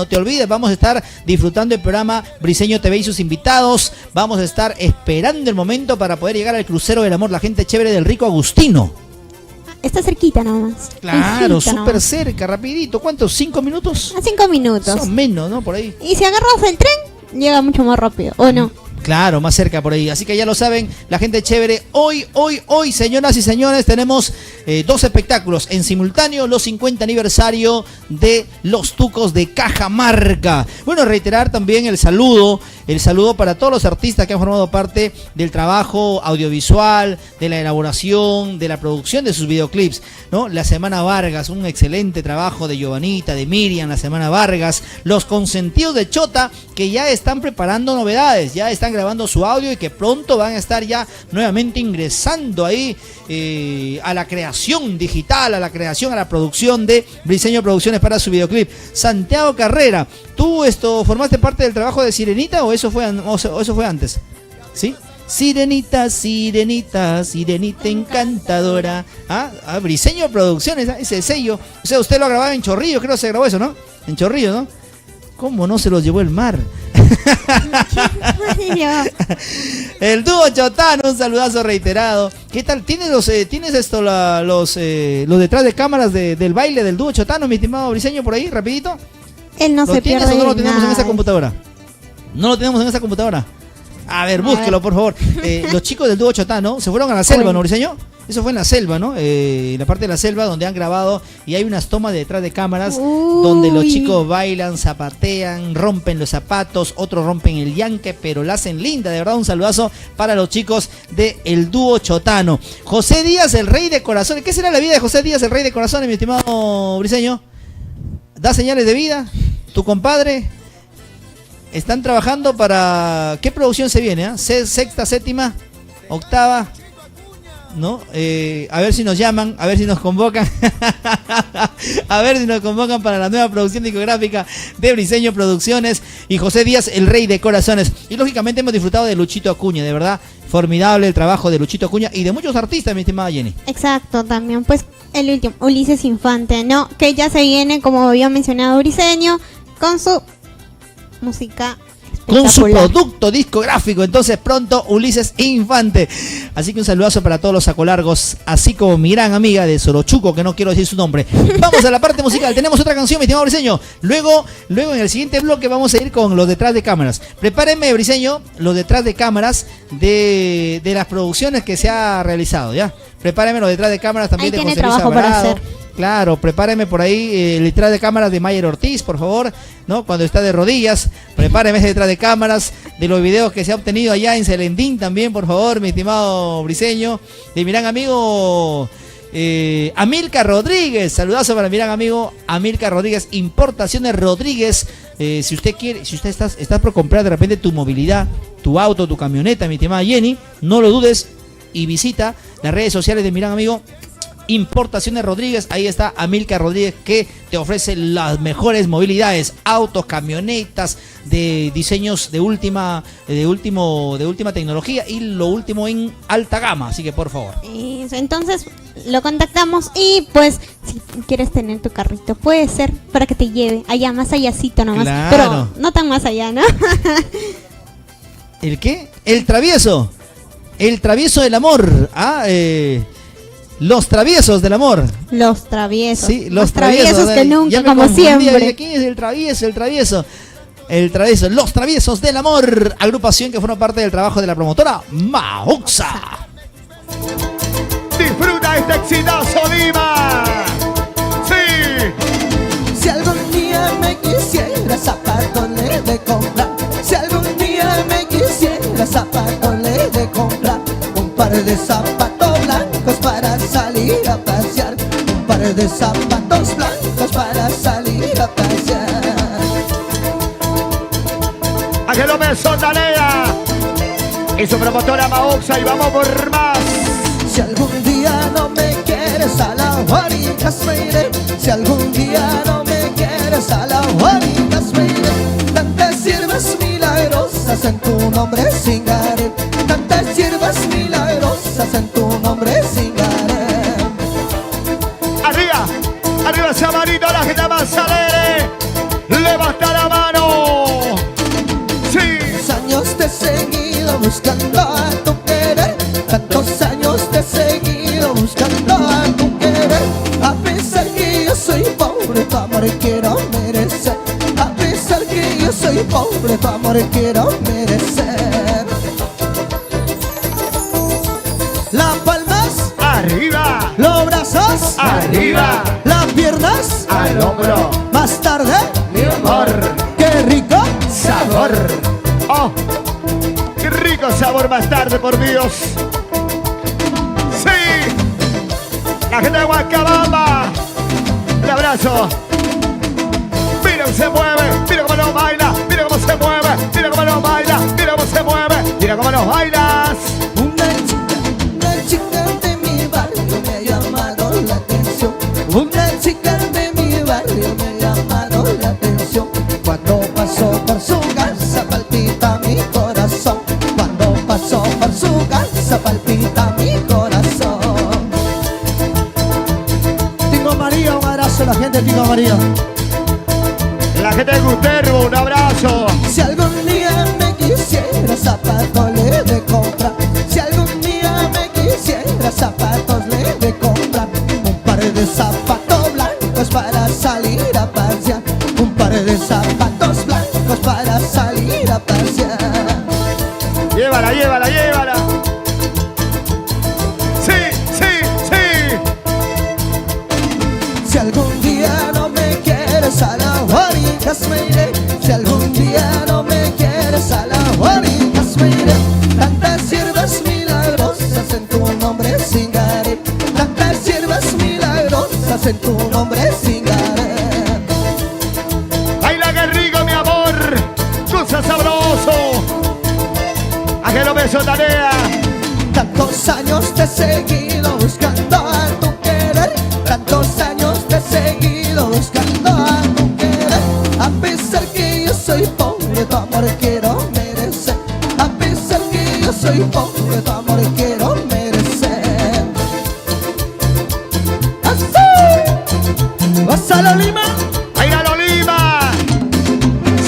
Vamos a estar disfrutando el programa Briseño TV y sus invitados. Vamos a estar esperando el momento para poder llegar al crucero del amor, la gente chévere del Rico Agustino. Está cerquita nomás. Claro, súper nomás. cerca, rapidito. ¿Cuántos? ¿5 minutos? A 5 minutos. Son menos, ¿no? Por ahí. Y si agarras el tren, llega mucho más rápido, ¿o no? Claro, más cerca por ahí. Así que ya lo saben, la gente chévere. Hoy, señoras y señores, tenemos 2 espectáculos en simultáneo. Los 50 aniversario de Los Tucos de Cajamarca. Bueno, reiterar también el saludo para todos los artistas que han formado parte del trabajo audiovisual, de la elaboración, de la producción de sus videoclips, ¿no? La Semana Vargas, un excelente trabajo de Giovanita, de Miriam, la Semana Vargas. Los Consentidos de Chota, que ya están preparando novedades, ya están grabando su audio y que pronto van a estar ya nuevamente ingresando ahí a la creación digital, a la producción de Briseño Producciones para su videoclip. Santiago Carrera, ¿tú formaste parte del trabajo de Sirenita o eso fue antes? ¿Sí? Sirenita, sirenita, sirenita encantadora. Briseño Producciones, ese sello. O sea, usted lo grababa en Chorrillo, creo que se grabó eso, ¿no? En Chorrillo, ¿no? ¿Cómo no se los llevó el mar? El dúo Chotano, un saludazo reiterado. ¿Qué tal? ¿Tienes los detrás de cámaras del baile del dúo Chotano, mi estimado Briseño, por ahí, rapidito? Él no se pierde. ¿Lo tienes o no lo tenemos nada. en esa computadora? ¿No lo tenemos en esa computadora? A ver, búsquelo, por favor. Los chicos del dúo Chotano se fueron a la selva, ¿no, Briseño? Eso fue en la selva, ¿no? La parte de la selva donde han grabado y hay unas tomas detrás de cámaras donde los chicos bailan, zapatean, rompen los zapatos, otros rompen el yanque, pero la hacen linda. De verdad, un saludazo para los chicos del dúo Chotano. José Díaz, el rey de corazones. ¿Qué será la vida de José Díaz, el rey de corazones, mi estimado Briseño? ¿Da señales de vida? ¿Tu compadre? ¿Están trabajando para... ¿Qué producción se viene? ¿Sexta, séptima, octava? ¿No? A ver si nos llaman, a ver si nos convocan. A ver si nos convocan para la nueva producción discográfica de Briseño Producciones y José Díaz, el rey de corazones. Y lógicamente hemos disfrutado de Luchito Acuña, de verdad, formidable el trabajo de Luchito Acuña y de muchos artistas, mi estimada Jenny. Exacto, también pues el último, Ulises Infante, ¿no? Que ya se viene, como había mencionado Briseño, con su música con su producto discográfico. Entonces pronto Ulises Infante. Así que un saludazo para todos los sacolargos, así como mi gran amiga de Sorochuco, que no quiero decir su nombre. Vamos a la parte musical. Tenemos otra canción, mi estimado Briseño. Luego en el siguiente bloque vamos a ir con los detrás de cámaras. Prepárenme, Briseño, los detrás de cámaras de las producciones que se ha realizado, ¿ya? Prepárenme los detrás de cámaras también. Ahí de tiene José Luis trabajo para Alvarado. hacer. Claro, prepáreme por ahí el detrás de cámaras de Mayer Ortiz, por favor, ¿no? Cuando está de rodillas, prepáreme ese detrás de cámaras de los videos que se ha obtenido allá en Celendín también, por favor, mi estimado Briseño, de mi gran amigo Amilcar Rodríguez. Saludazo para mi gran amigo Amilcar Rodríguez, Importaciones Rodríguez. Si usted quiere, si usted estás por comprar de repente tu movilidad, tu auto, tu camioneta, mi estimada Jenny, no lo dudes y visita las redes sociales de mi gran amigo Importaciones Rodríguez. Ahí está Amilcar Rodríguez, que te ofrece las mejores movilidades, autos, camionetas de diseños de última tecnología y lo último en alta gama, así que por favor. Entonces lo contactamos y pues si quieres tener tu carrito puede ser para que te lleve allá más allácito nomás, claro. Pero no tan más allá, ¿no? ¿El qué? El travieso del amor. Los traviesos del amor. Los traviesos. Sí, los traviesos que nunca, como siempre. ¿Quién es el travieso? Los traviesos del amor. Agrupación que forma parte del trabajo de la promotora Mauxa. Disfruta este exitazo, Lima. Sí. Si algún día me quisiera zapatos le he de comprar. Si algún día me quisiera zapatos le he de comprar. Un par de zapatos blancos para salir a pasear. Un par de zapatos blancos para salir a pasear. Ángel Mesondanea y su promotora Maoxa, y vamos por más. Si algún día no me quieres a la orillas me iré. Si algún día no me quieres a la orillas me iré. Tantas siervas milagrosas en tu nombre singaré. Tantas siervas milagrosas en tu nombre singaré. Arriba, arriba ese amarito, la gente más alegre. Levanta la mano. Sí. Años te he seguido buscando a tu querer. Tantos años te he seguido buscando a tu querer. A pesar que yo soy pobre, tu amor quiero merecer. A pesar que yo soy pobre, tu amor quiero merecer. Las palmas arriba, los brazos arriba, las piernas al hombro. Más tarde, Mi amor, qué rico sabor. Oh, qué rico sabor más tarde, por Dios. Sí, la gente de Huancabamba. Un abrazo. Mira cómo se mueve, mira cómo nos baila, mira cómo se mueve, mira cómo nos baila, mira cómo se mueve, mira cómo nos bailas. Una chica de mi barrio me ha llamado la atención. Una chica de mi barrio me ha llamado la atención. Cuando pasó por su casa palpita mi corazón. Cuando pasó por su casa palpita mi corazón. Tingo María, un abrazo a la gente de Tingo María. La gente de Guterbo, un abrazo. Si algún día me quisiera zapatos le de comprar. Si algún día me quisiera zapatos le de comprar. Un par de zapatos blancos para salir a pasear. Un par de zapatos blancos para salir a pasear. Llévala, llévala, llévala. Sí, sí, sí. Si algún día no me quieres a la orillas me iré. Si algún día no me quieres a la orillas me iré. Tantas siervas milagrosas en tu nombre singaré. Tantas siervas milagrosas en tu nombre singaré. Baila que rico, mi amor. Cosa sabroso. Ángel Mesondanea. Tantos años te he seguido buscando a tu querer. Tantos años te he seguido buscando a tu querer. A pesar que yo soy pobre, tu amor quiero merecer. A pesar que yo soy pobre, tu amor quiero merecer. ¡Así! ¿Vas a la Lima? Baila la Lima.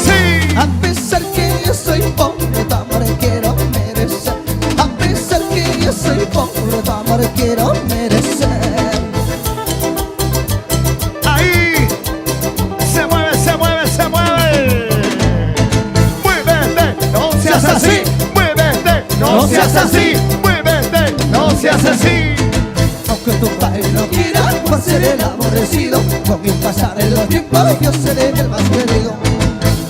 Sí. A pesar que yo soy pobre, tu amor quiero merecer. A pesar que yo soy pobre, tu amor quiero merecer. Ahí. Se mueve, se mueve, se mueve. Muévete, no seas así. Muévete, no seas así. Muévete, no seas así. Aunque tu padre no quiera, por ser el aborrecido, con el pasar de los tiempos yo seré el más querido.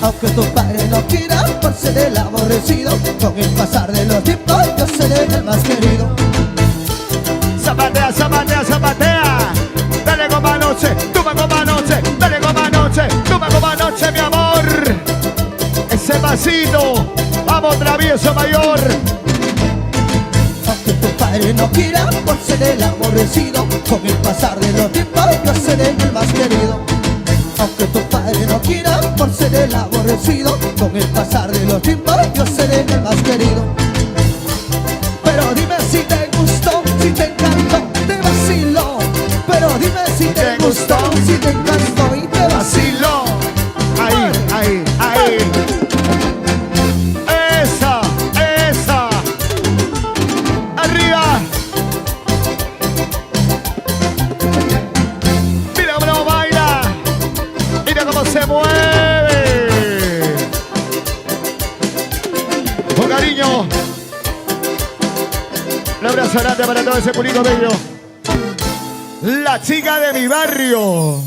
Aunque tu padre no quiera, por ser el aborrecido, con el pasar de los tiempos yo seré el más querido. Zapatea, zapatea, zapatea. Dale goma noche, toma goma noche. Dale goma noche, toma goma noche, mi amor. Ese pasito, vamos travieso mayor. Aunque tu padre no quiera, por ser el aborrecido, con el pasar de los tiempos yo seré el más querido. Aunque tu padre no quiera, por ser el aborrecido, con el pasar de los tiempos yo seré el más querido. Pero dime si te gustó, si te encantó, te vaciló. Pero dime si te gustó, si te encantó y te vaciló. Ahí, ahí, ahí. Esa, esa. Arriba. Mira cómo nos baila. Mira cómo se mueve. Con cariño. Un abrazo grande para todo ese público bello. La chica de mi barrio.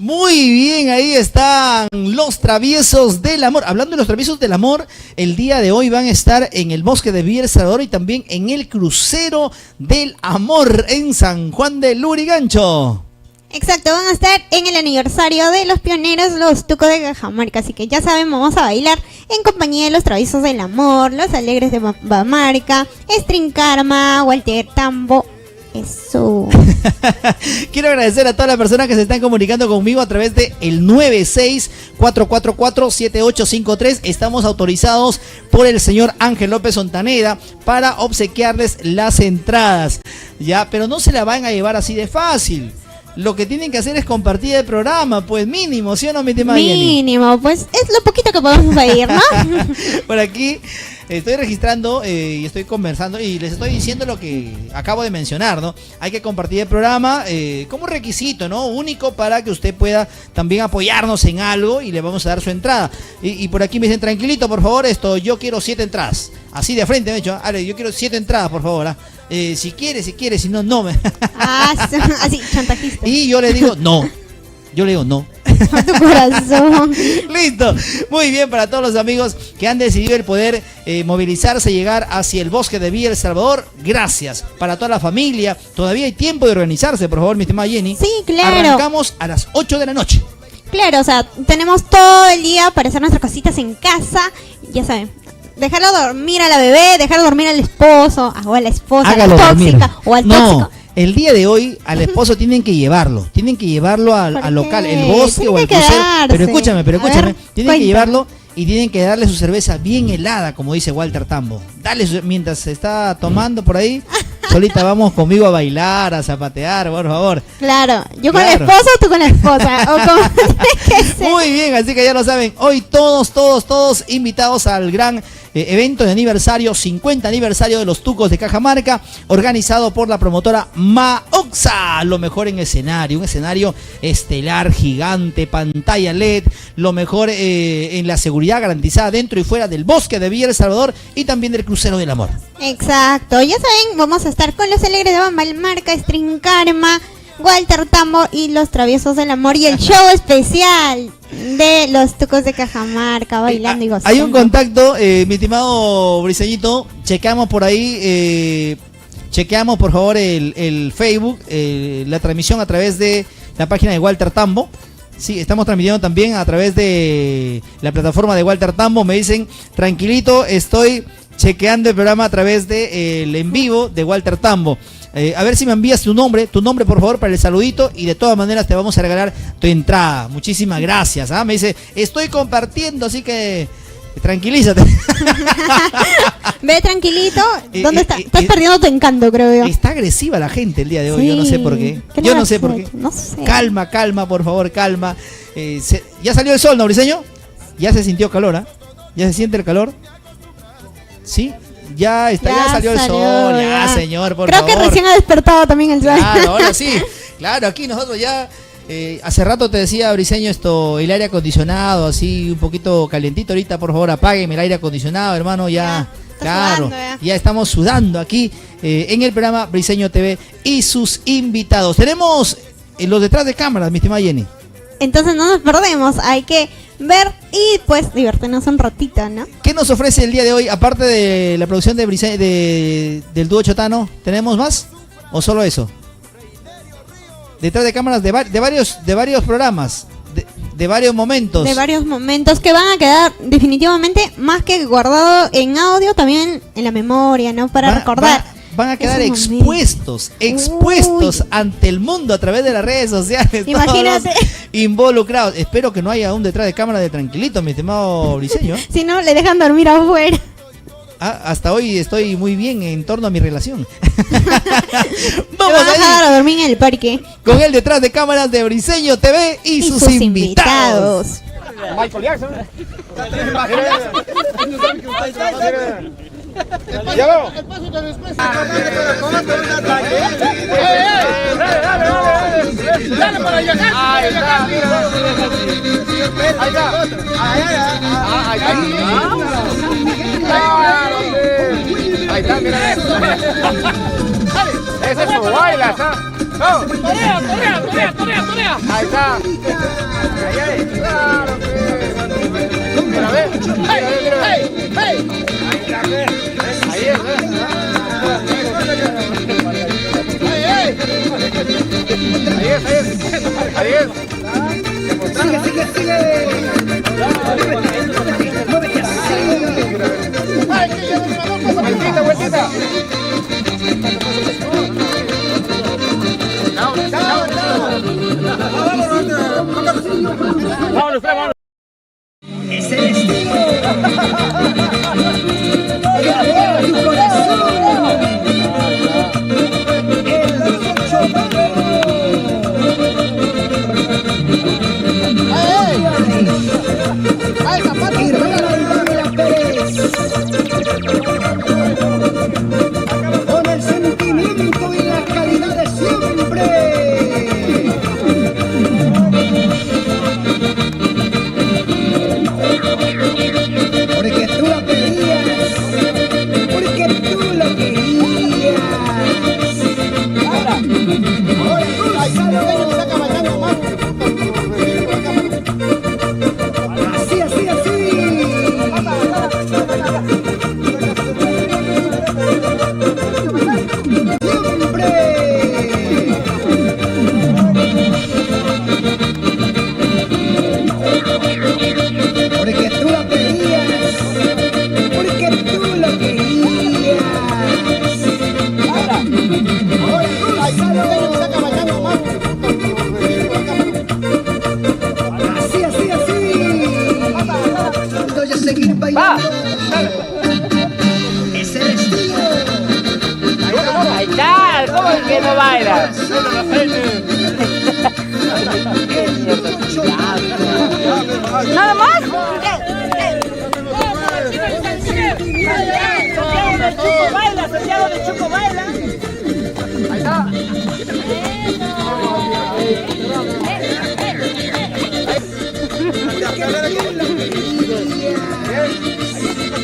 Muy bien, ahí están los traviesos del amor. Hablando de los traviesos del amor, el día de hoy van a estar en el bosque de Villa El Salvador y también en el crucero del amor en San Juan de Lurigancho. Exacto, van a estar en el aniversario de los pioneros, los Tucos de Cajamarca. Así que ya saben, vamos a bailar en compañía de los Traviesos del Amor, los Alegres de Cajamarca, String Karma, Walter Tambo. Eso. Quiero agradecer a todas las personas que se están comunicando conmigo a través de el 964447853. Estamos autorizados por el señor Ángel López Ontaneda para obsequiarles las entradas. Ya, pero no se la van a llevar así de fácil. Lo que tienen que hacer es compartir el programa, pues mínimo, ¿sí o no, mi tema Mínimo, pues es lo poquito que podemos pedir, ¿no? Por aquí estoy registrando y estoy conversando y les estoy diciendo lo que acabo de mencionar, ¿no? Hay que compartir el programa como requisito, ¿no? Único para que usted pueda también apoyarnos en algo y le vamos a dar su entrada. Y por aquí me dicen, tranquilito, por favor, yo quiero 7 entradas. Así de frente me he dicho, Ale, yo quiero 7 entradas, por favor, ¿ah? Si quiere, si no, no. Así, chantajista. Y yo le digo, no. Yo le digo, no. A tu corazón. Listo. Muy bien, para todos los amigos que han decidido el poder movilizarse y llegar hacia el bosque de Villa El Salvador, gracias. Para toda la familia, todavía hay tiempo de organizarse, por favor, mi estimada Jenny. Sí, claro. Arrancamos a las 8 de la noche. Claro, o sea, tenemos todo el día para hacer nuestras cositas en casa. Ya saben, dejarlo dormir a la bebé, dejar dormir al esposo, o a la esposa, Hágalo a la dormir. tóxica, o al tóxico. El día de hoy al esposo tienen que llevarlo al local, el bosque o al crucero. Pero escúchame, tienen que llevarlo y tienen que darle su cerveza bien helada, como dice Walter Tambo. Mientras se está tomando por ahí, solita vamos conmigo a bailar, a zapatear, por favor. Claro, yo con el esposo, tú con la esposa. O como tiene que ser. Muy bien, así que ya lo saben, hoy todos invitados al gran evento de aniversario, 50 aniversario de los Tucos de Cajamarca, organizado por la promotora Maoxa. Lo mejor en escenario, un escenario estelar, gigante, pantalla LED, lo mejor en la seguridad garantizada dentro y fuera del bosque de Villa El Salvador y también del crucero del amor. Exacto, ya saben, vamos a estar con los Alegres de Cajamarca, String Karma, Walter Tambo y los Traviesos del Amor y el show especial de los Tucos de Cajamarca bailando y gozando. Hay un contacto, mi estimado Briseñito, chequeamos por ahí, chequeamos por favor el Facebook, la transmisión a través de la página de Walter Tambo. Sí, estamos transmitiendo también a través de la plataforma de Walter Tambo. Me dicen, tranquilito, estoy chequeando el programa a través de el en vivo de Walter Tambo. A ver si me envías tu nombre por favor para el saludito y de todas maneras te vamos a regalar tu entrada. Muchísimas gracias. Me dice, estoy compartiendo, así que tranquilízate. Ve tranquilito, ¿dónde está? Estás perdiendo tu encanto, creo yo. Está agresiva la gente el día de hoy, Sí. yo no sé por qué. Yo no sé por qué. No sé. Calma, por favor, calma. ¿Ya salió el sol, no, Briseño? Ya se sintió calor, ¿ah? ¿Ya se siente el calor? ¿Sí? Ya está, ya salió el sol, ya, señor, por favor. Creo que recién ha despertado también el sol. Claro, ahora sí. Claro, aquí nosotros ya, hace rato te decía, Briseño, el aire acondicionado, así un poquito calientito. Ahorita, por favor, apágueme el aire acondicionado, hermano, ya. Claro, sudando, ya estamos sudando aquí en el programa Briseño TV y sus invitados. Tenemos los detrás de cámaras, mi estimada Jenny. Entonces no nos perdemos, hay que ver y pues divertirnos un ratito, ¿no? ¿Qué nos ofrece el día de hoy? Aparte de la producción de del dúo Chotano, ¿tenemos más? ¿O solo eso? Detrás de cámaras de varios programas, de varios momentos. De varios momentos que van a quedar definitivamente más que guardado en audio, también en la memoria, ¿no? Para recordar. Van a quedar expuestos ante el mundo a través de las redes sociales. Imagínate. Todos involucrados. Espero que no haya un detrás de cámara de tranquilito, mi estimado Briseño. Si no, le dejan dormir afuera. Hasta hoy estoy muy bien en torno a mi relación. Vamos a dejar a dormir en el parque. Con el detrás de cámaras de Briseño TV y sus invitados. Michael Jackson. El paso de después. Dale para allá. Ahí está. Ahí está, mira. Ese es su baila, ¿está? Torea. Ahí está. Claro, mira, ve. Hey. Ahí es. vámonos, vámonos. Es el estilo. Que juega tu corazón. El y Ronald Pérez. Con el sentimiento y la calidad de siempre. Porque tú lo pedías, porque tú lo querías. Ahora, así, así, así. Porque tú lo pedías, porque tú lo querías. Así, así, así. Voy a seguir bailando. Es el estilo. Ahí está, ¿cómo es que no baila? ¿Nada más? Santiago de Chuco baila. Ahí está.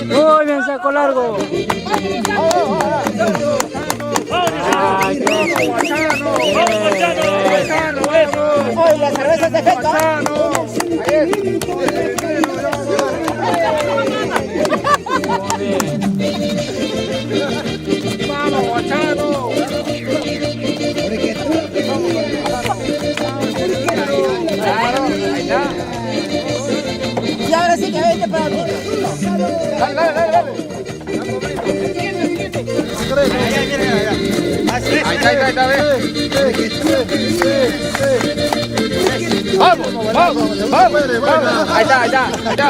Uy, me sacó largo. Hoy la cerveza se efecto. Vamos, Guachano. Y ahora sí que vente para mí. Dale, dale, dale, dale. Ahí está, vamos, vamos, vamos. Ahí está, ahí está, ahí está.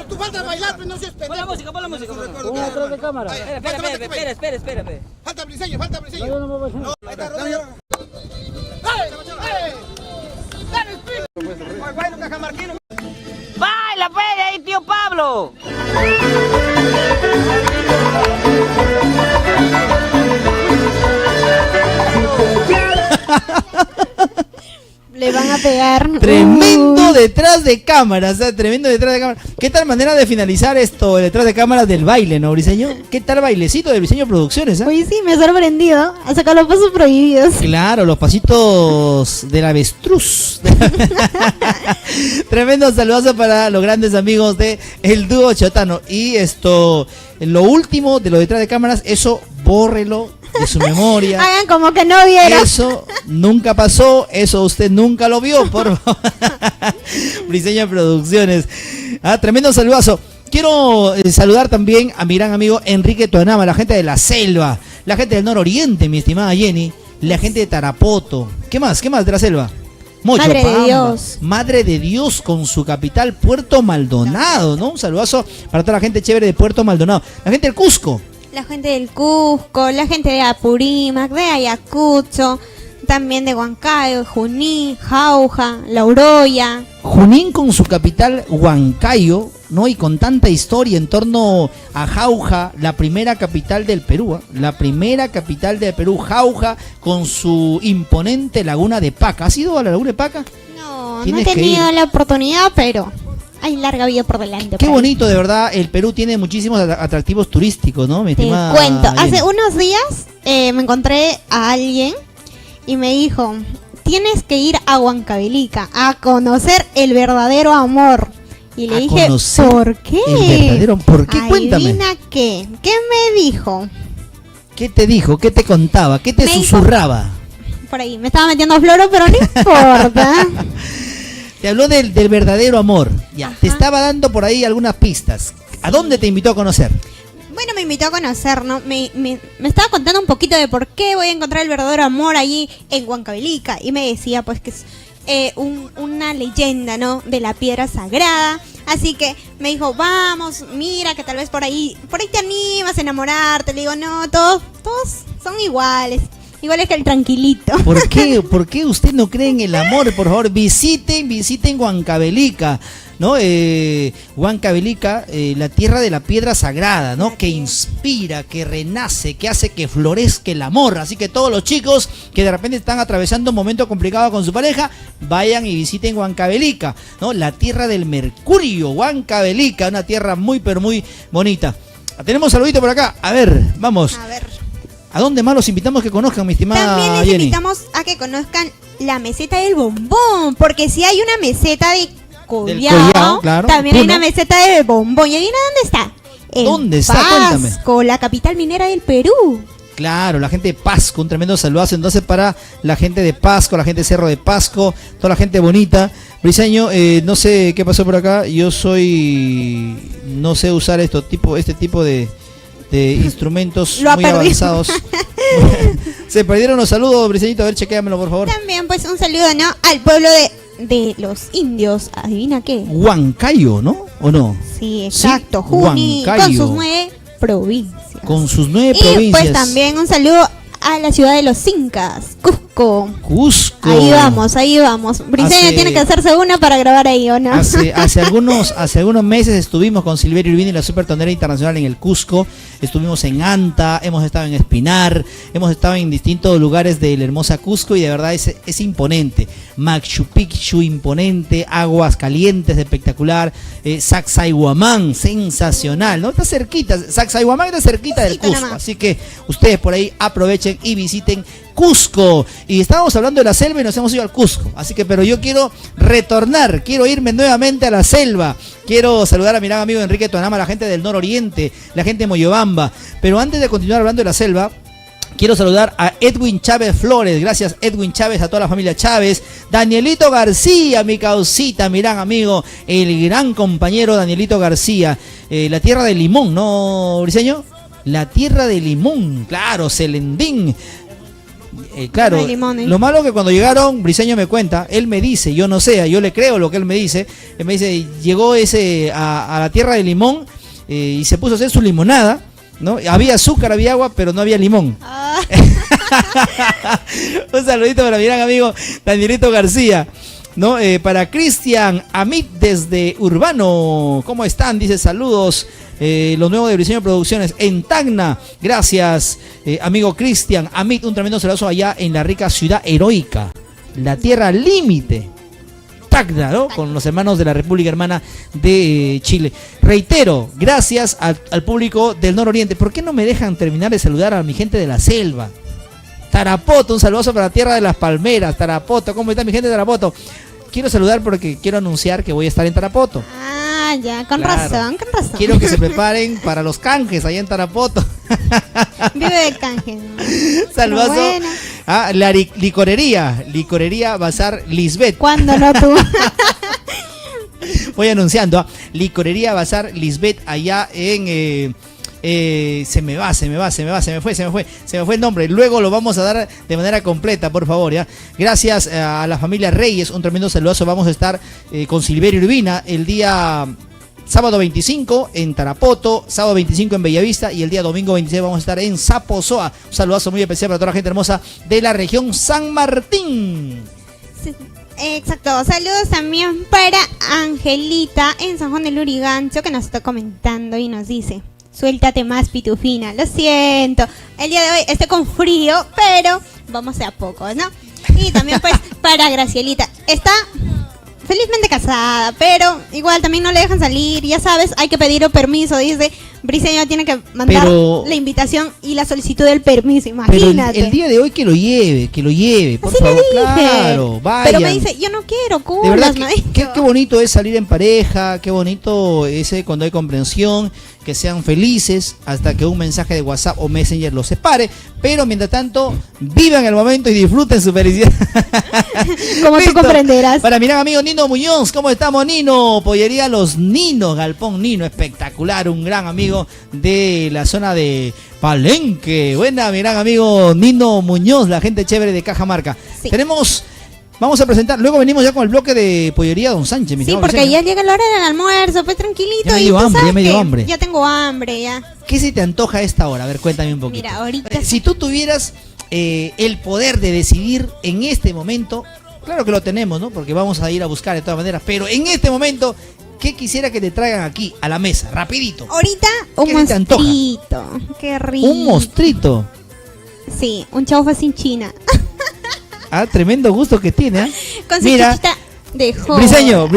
Tú falta bailar, pero no seas pendejo. Pon la música. Una atrás de cámara. Espera. Falta briseño. No, ahí está Rodrigo. ¡Baila, pues, ahí, tío Pablo! Le van a pegar. Tremendo detrás de cámaras, tremendo detrás de cámaras. ¿Qué tal manera de finalizar esto, el detrás de cámaras del baile, no, Briseño? ¿Qué tal bailecito de Briseño Producciones? Oye, sí, me ha sorprendido. Ha sacado los pasos prohibidos. Claro, los pasitos del avestruz. Tremendo saludazo para los grandes amigos de el dúo Chotano. Y esto, lo último de lo detrás de cámaras, eso bórrelo de su memoria. Hagan como que no vieron. Eso nunca pasó, eso usted nunca lo vio, por favor. Briseño Producciones. Tremendo saludazo. Quiero saludar también a mi gran amigo Enrique Tuanama, la gente de la selva, la gente del nororiente, mi estimada Jenny, la gente de Tarapoto. ¿Qué más de la selva? Madre de Dios. Madre de Dios con su capital Puerto Maldonado, ¿no? Un saludazo para toda la gente chévere de Puerto Maldonado. La gente del Cusco. La gente del Cusco, la gente de Apurímac, de Ayacucho, también de Huancayo, Junín, Jauja, La Oroya. Junín con su capital Huancayo, ¿no? Y con tanta historia en torno a Jauja, la primera capital del Perú, la primera capital del Perú, Jauja, con su imponente laguna de Paca. ¿Has ido a la laguna de Paca? No he tenido la oportunidad, pero hay larga vida por delante. Qué bonito, de verdad. El Perú tiene muchísimos atractivos turísticos, ¿no? Te cuento. Hace unos días me encontré a alguien y me dijo: tienes que ir a Huancavelica a conocer el verdadero amor. Y le dije, ¿por qué? El verdadero, ¿por qué? Cuéntame. Adivina qué. ¿Qué me dijo? ¿Qué te dijo? ¿Qué te contaba? ¿Qué te susurraba? Por ahí, me estaba metiendo floro, pero no importa. Te habló del verdadero amor. Ya, te estaba dando por ahí algunas pistas. ¿A dónde te invitó a conocer? invitó a conocer, ¿no? Me estaba contando un poquito de por qué voy a encontrar el verdadero amor allí en Huancavelica. Y me decía, pues, que es una leyenda, ¿no? De la piedra sagrada. Así que me dijo, vamos, mira, que tal vez por ahí te animas a enamorarte. Le digo, no, todos son iguales. Igual que el tranquilito. ¿Por qué? ¿Por qué usted no cree en el amor? Por favor, visiten Huancavelica, ¿no? Huancavelica, la tierra de la piedra sagrada, ¿no? Que inspira, que renace, que hace que florezca el amor. Así que todos los chicos que de repente están atravesando un momento complicado con su pareja, vayan y visiten Huancavelica, ¿no? La tierra del mercurio, Huancavelica, una tierra muy, pero muy bonita. Tenemos saludito por acá. A ver, vamos. A ver. ¿A dónde más los invitamos que conozcan, mi estimada También les Jenny? invitamos a que conozcan la meseta del bombón, porque si hay una meseta de Collao, claro, también hay Puno. una meseta de bombón. ¿Y adivina dónde está? En ¿Dónde está? Pasco, la capital minera del Perú. Claro, la gente de Pasco, un tremendo saludazo entonces para la gente de Pasco, la gente de Cerro de Pasco, toda la gente bonita. Briseño, no sé qué pasó por acá, no sé usar este tipo de instrumentos muy avanzados. Se perdieron los saludos, Briseñito, a ver, chequéamelo por favor. También pues un saludo, ¿no? Al pueblo de los indios, adivina qué. Huancayo, ¿no? ¿O no? Sí, exacto, Sí, Juni, con Huancayo. sus 9 provincias. Con sus 9 Y provincias. pues también un saludo a la ciudad de los incas, Cusco. Cusco. Ahí vamos. Briseño tiene que hacerse una para grabar ahí, ¿o no? Hace algunos meses estuvimos con Silverio Urbina y la Super Tonera Internacional en el Cusco. Estuvimos en Anta, hemos estado en Espinar, hemos estado en distintos lugares de la hermosa Cusco y de verdad es imponente. Machu Picchu imponente, aguas calientes espectacular, Sacsayhuamán sensacional, ¿no? Está cerquita, Sacsayhuamán está cerquita del Cusco, así que ustedes por ahí aprovechen y visiten Cusco. Y estábamos hablando de la selva y nos hemos ido al Cusco, así que pero yo quiero retornar, quiero irme nuevamente a la selva. Quiero saludar a mi gran amigo Enrique Tonama, la gente del nororiente, la gente de Moyobamba. Pero antes de continuar hablando de la selva, quiero saludar a Edwin Chávez Flores. Gracias Edwin Chávez, a toda la familia Chávez. Danielito García, mi causita, mi gran amigo, el gran compañero Danielito García. La tierra de Limón, ¿no, Briseño? La tierra de Limón, claro, Celendín. Claro, No hay limones. lo malo que cuando llegaron, Briseño me cuenta, él me dice, yo no sé, yo le creo lo que él me dice llegó a la tierra de Limón y se puso a hacer su limonada, ¿no? Había azúcar, había agua, pero no había limón. Un saludito para mi gran amigo Danielito García, ¿no? Para Cristian Amit desde Urbano, ¿cómo están? Dice saludos. Los nuevos de Briseño Producciones en Tacna, gracias amigo Cristian Amit, un tremendo saludo allá en la rica ciudad heroica, la tierra límite, Tacna, ¿no? Con los hermanos de la República Hermana de Chile. Reitero, gracias al público del nororiente. ¿Por qué no me dejan terminar de saludar a mi gente de la selva? Tarapoto, un saludo para la tierra de las palmeras. Tarapoto, ¿cómo está mi gente de Tarapoto? Quiero saludar porque quiero anunciar que voy a estar en Tarapoto. Ah, ya, con razón. Quiero que se preparen para los canjes allá en Tarapoto. Vive de canje, ¿no? Saludazo. Bueno. La licorería Bazar Lisbeth. ¿Cuándo no tú? Voy anunciando, Licorería Bazar Lisbeth allá en... se me fue el nombre. Luego lo vamos a dar de manera completa, por favor, ¿ya? Gracias a la familia Reyes, un tremendo saludazo. Vamos a estar con Silverio Urbina el día sábado 25 en Tarapoto, sábado 25 en Bellavista y el día domingo 26 vamos a estar en Saposoa. Un saludazo muy especial para toda la gente hermosa de la región San Martín. Sí, exacto, saludos también para Angelita en San Juan del Lurigancho, que nos está comentando y nos dice: suéltate más, pitufina. Lo siento, el día de hoy estoy con frío, pero vamos de a poco, ¿no? Y también pues para Gracielita, está felizmente casada, pero igual también no le dejan salir, ya sabes, hay que pedir permiso, dice. Briseño tiene que mandar la invitación y la solicitud del permiso, imagínate. Pero el día de hoy que lo lleve, por Así favor, le dije. claro, vayan. Pero me dice, yo no quiero, De verdad, culas, qué bonito es salir en pareja, qué bonito es cuando hay comprensión que sean felices hasta que un mensaje de WhatsApp o Messenger los separe, pero mientras tanto vivan el momento y disfruten su felicidad. Como tú comprenderás. Para mi gran amigo Nino Muñoz, ¿cómo estamos, Nino? Pollería Los Ninos, Galpón Nino, espectacular, un gran amigo de la zona de Palenque. Buena, mi gran amigo Nino Muñoz, la gente chévere de Cajamarca. Sí. Vamos a presentar, luego venimos ya con el bloque de Pollería Don Sánchez. Mi Sí, estimado porque Briseño. ya llega la hora del almuerzo, pues tranquilito. Ya me y dio tú hambre, sabes ya me dio que hambre. Ya tengo hambre, ya. ¿Qué se te antoja a esta hora? A ver, cuéntame un poquito. Mira, ahorita... Si tú tuvieras el poder de decidir en este momento, claro que lo tenemos, ¿no? Porque vamos a ir a buscar de todas maneras, pero en este momento, ¿qué quisiera que te traigan aquí, a la mesa? Rapidito. Ahorita un ¿Qué se te antoja? mostrito. Qué rico. Un mostrito. Sí, un chaufa sin china. Ah, tremendo gusto que tiene, ¿eh? Con su Mira, chichita de joven. Briseño, Oye,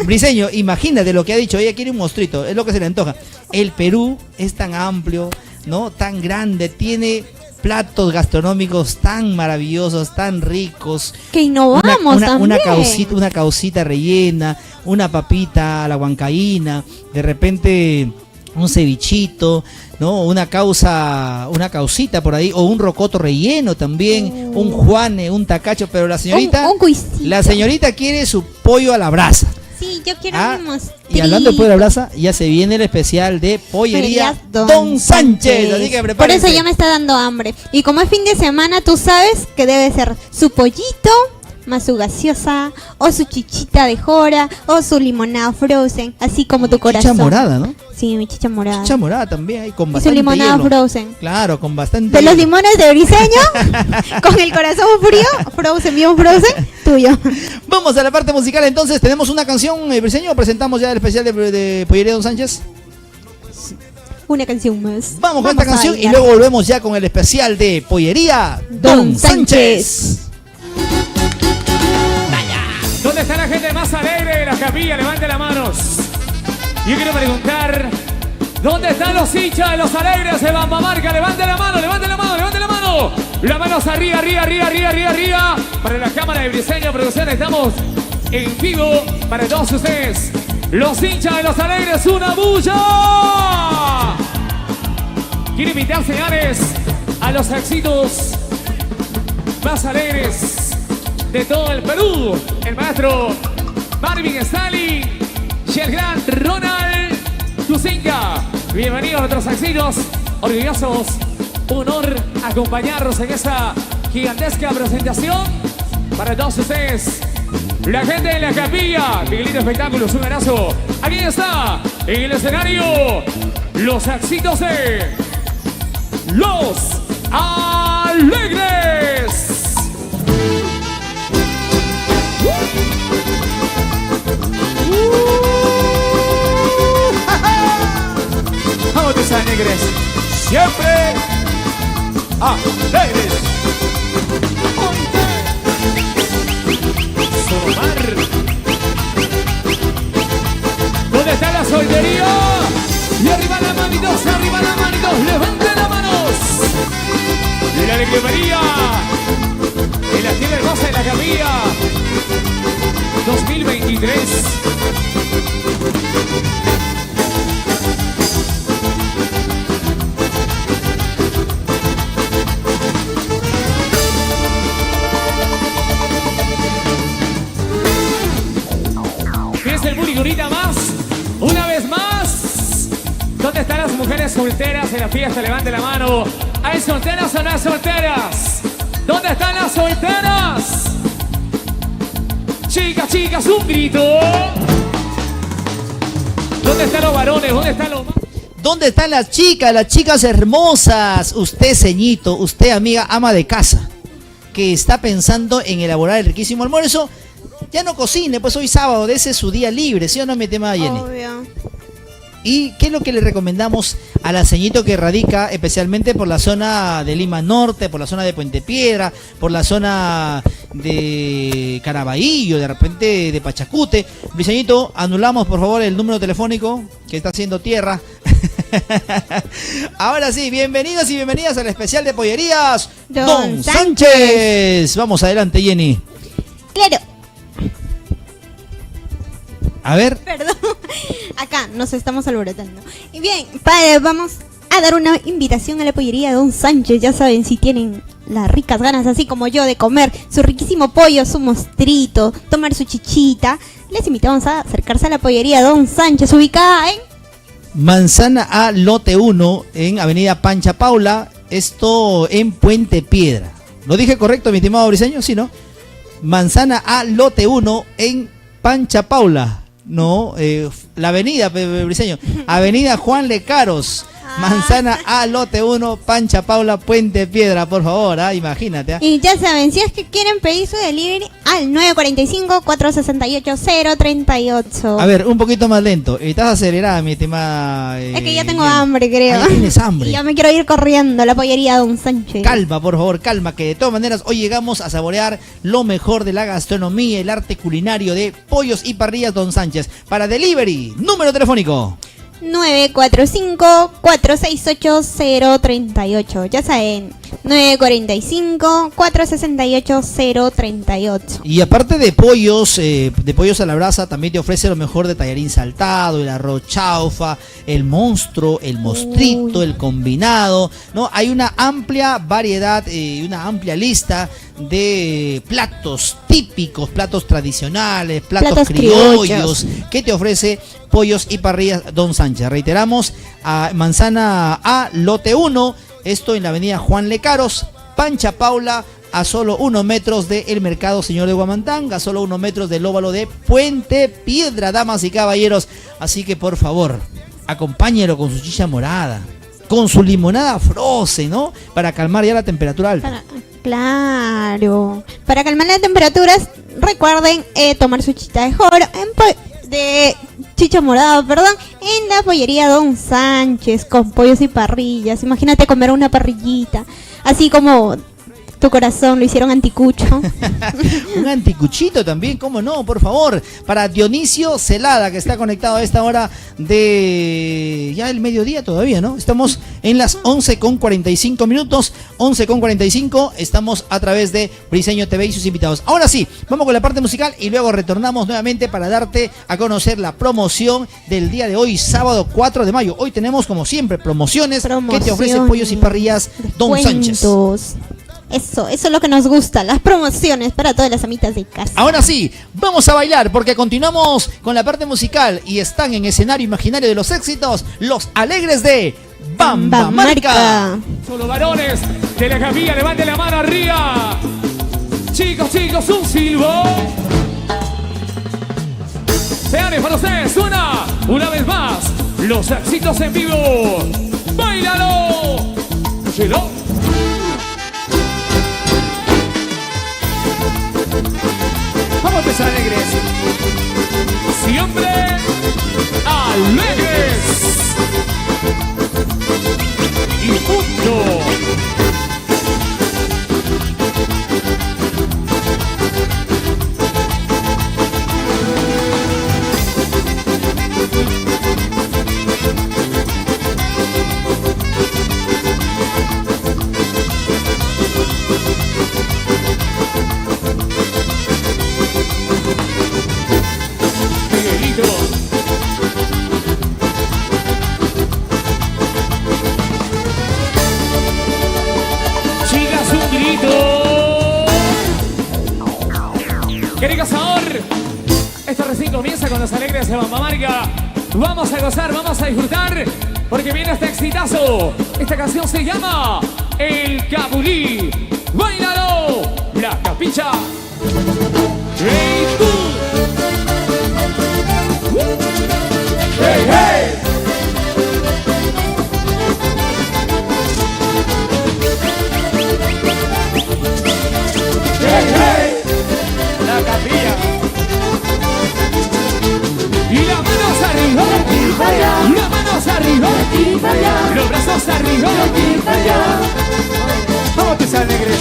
Briseño, imagínate lo que ha dicho, ella quiere un mostrito, es lo que se le antoja. El Perú es tan amplio, ¿no? Tan grande, tiene platos gastronómicos tan maravillosos, tan ricos. Que innovamos también. Una caucita rellena, una papita a la huancaína, de repente un cevichito, ¿no? Una causita por ahí, o un rocoto relleno también, un juane, un tacacho, pero la señorita, Un cuisito. la señorita quiere su pollo a la brasa. Sí, yo quiero un mostrito. Y hablando de pollo a la brasa, ya se viene el especial de Pollería Don Sánchez. Así que Por prepárense. eso ya me está dando hambre. Y como es fin de semana, tú sabes que debe ser su pollito, más su gaseosa, o su chichita de jora, o su limonada frozen, así como tu corazón. Chicha morada, ¿no? Sí, mi chicha morada. Chicha morada también, ahí con Y su bastante limonada hielo. frozen. Claro, con bastante De los hielo. limones de Briseño, con el corazón frío, frozen, bien frozen, tuyo. Vamos a la parte musical entonces. ¿Tenemos una canción, Briseño, o presentamos ya el especial de Pollería Don Sánchez? Una canción más. Vamos con esta a canción y bailar. luego volvemos ya con el especial de Pollería Don Sánchez. ¿Dónde está la gente más alegre de la capilla? Levante las manos. Yo quiero preguntar, ¿dónde están los hinchas de los alegres de Bambamarca? Levante la mano, levante la mano, levante la mano. Las manos arriba, arriba, arriba, arriba, arriba, arriba. Para la cámara de Briseño Producción estamos en vivo para todos ustedes. Los hinchas de los alegres, una bulla. Quiero invitar, señores, a los éxitos más alegres de todo el Perú, el maestro Marvin Stalin y el gran Ronald Tuzinga. Bienvenidos a nuestros éxitos, orgullosos, un honor acompañarnos en esta gigantesca presentación para todos ustedes. La gente de la capilla, Miguelito Espectáculos, un abrazo. Aquí está, en el escenario, los éxitos de Los Alegres. Vamos tus alegres. Siempre alegres. Somar. ¿Dónde está la soltería? Y arriba las manitos, levanten las manos. Y la alegría María. En la tierra hermosa de la capilla. 2023. ¿Tienes el burigurita más? Una vez más. ¿Dónde están las mujeres solteras en la fiesta? Levante la mano. ¿Hay solteras o no hay solteras? ¿Dónde están las solteras? Chicas, chicas, un grito. ¿Dónde están los varones? ¿Dónde están los... ¿Dónde están las chicas hermosas? Usted, ceñito, usted, amiga, ama de casa, que está pensando en elaborar el riquísimo almuerzo. Ya no cocine, pues hoy sábado, de ese es su día libre, ¿sí o no, mi tema, Jenny? Obvio. ¿Y qué es lo que le recomendamos a la ceñito que radica especialmente por la zona de Lima Norte, por la zona de Puente Piedra, por la zona de Caraballo, de repente de Pachacute? Briseñito, anulamos por favor el número telefónico que está haciendo tierra. Ahora sí, bienvenidos y bienvenidas al especial de Pollerías Don Sánchez. Vamos adelante, Jenny. Claro. A ver. Perdón. Acá nos estamos alborotando. Y bien, vamos a dar una invitación a la pollería Don Sánchez. Ya saben, si tienen las ricas ganas, así como yo, de comer su riquísimo pollo, su mostrito, tomar su chichita, les invitamos a acercarse a la pollería Don Sánchez, ubicada en Manzana A, lote 1, en Avenida Pancha Paula, esto en Puente Piedra. ¿Lo dije correcto, mi estimado Briseño? Sí, ¿no? Manzana A, lote 1, en Pancha Paula. No, la avenida, Briseño. Avenida Juan Lecaros. Manzana A, lote 1, Pancha Paula, Puente Piedra, por favor, imagínate. Y ya saben, si es que quieren pedir su delivery al 945-468-038. A ver, un poquito más lento. Estás acelerada, mi estimada. Es que ya tengo hambre, creo. Ya tienes hambre. Y ya me quiero ir corriendo a la pollería Don Sánchez. Calma, por favor, calma, que de todas maneras hoy llegamos a saborear lo mejor de la gastronomía, el arte culinario de Pollos y Parrillas Don Sánchez. Para delivery, número telefónico 945-468-038. Ya saben, 945-468-038. Y aparte de pollos a la brasa, también te ofrece lo mejor de tallarín saltado, el arroz chaufa, el monstruo, el mostrito, el combinado, ¿no? Hay una amplia variedad y una amplia lista de platos típicos, platos tradicionales, platos criollos que te ofrece Pollos y Parrillas Don Sánchez. Reiteramos, a Manzana A, lote 1, esto en la avenida Juan Lecaros, Pancha Paula, a solo 1 metros del mercado Señor de Huamantanga, a solo 1 metros del óvalo de Puente Piedra, damas y caballeros. Así que por favor, acompáñelo con su chicha morada, con su limonada frozen, ¿no? Para calmar ya la temperatura alta. Claro. Para calmar las temperaturas, recuerden tomar su chicha de joro, de chicha morada, perdón, en la pollería Don Sánchez, con pollos y parrillas. Imagínate comer una parrillita, así como tu corazón lo hicieron anticucho. Un anticuchito también, ¿cómo no? Por favor, para Dionisio Celada, que está conectado a esta hora de ya el mediodía todavía, ¿no? Estamos en las 11:45 minutos, 11:45, estamos a través de Briseño TV y sus invitados. Ahora sí, vamos con la parte musical y luego retornamos nuevamente para darte a conocer la promoción del día de hoy, sábado 4 de mayo. Hoy tenemos, como siempre, promociones que te ofrecen Pollos y Parrillas Don Sánchez. Eso es lo que nos gusta, las promociones para todas las amitas de casa. Ahora sí, vamos a bailar porque continuamos con la parte musical y están en escenario imaginario de los éxitos, los alegres de Bamba Marca. Solo varones de la capilla, levanten la mano arriba. Chicos, un silbo. Señores, para ustedes, una vez más, los éxitos en vivo. ¡Báilalo! ¡Óyelo! Vamos a empezar alegres. Siempre alegres. Y punto. Querido cazador, esto recién comienza con los alegres de Bamba Marca. Vamos a gozar, vamos a disfrutar, porque viene este exitazo. Esta canción se llama El Cabulí. ¡Báilalo! La Capilla. ¡Hey, tú! ¡Hey, hey! ¡Hey, hey! La capilla. Y las manos arriba, las manos arriba, los brazos arriba, vamos que se alegre.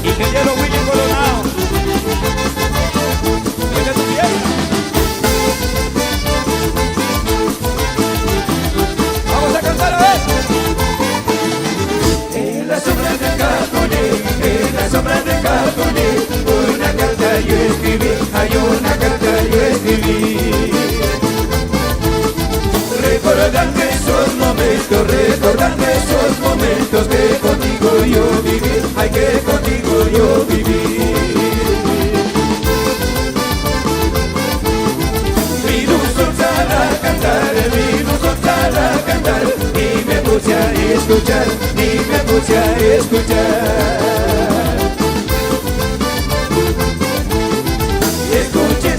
Ingeniero William Coronado, ¿dónde tu tierra? Vamos a cantar a ver. En la sombra del Capulí, en la sombra del Capulí, una carta y momento, recordando esos momentos que contigo yo viví, ay que contigo yo viví. Vino un sol a cantar, vino un sol a cantar, y me puse a escuchar, y me puse a escuchar. Escuché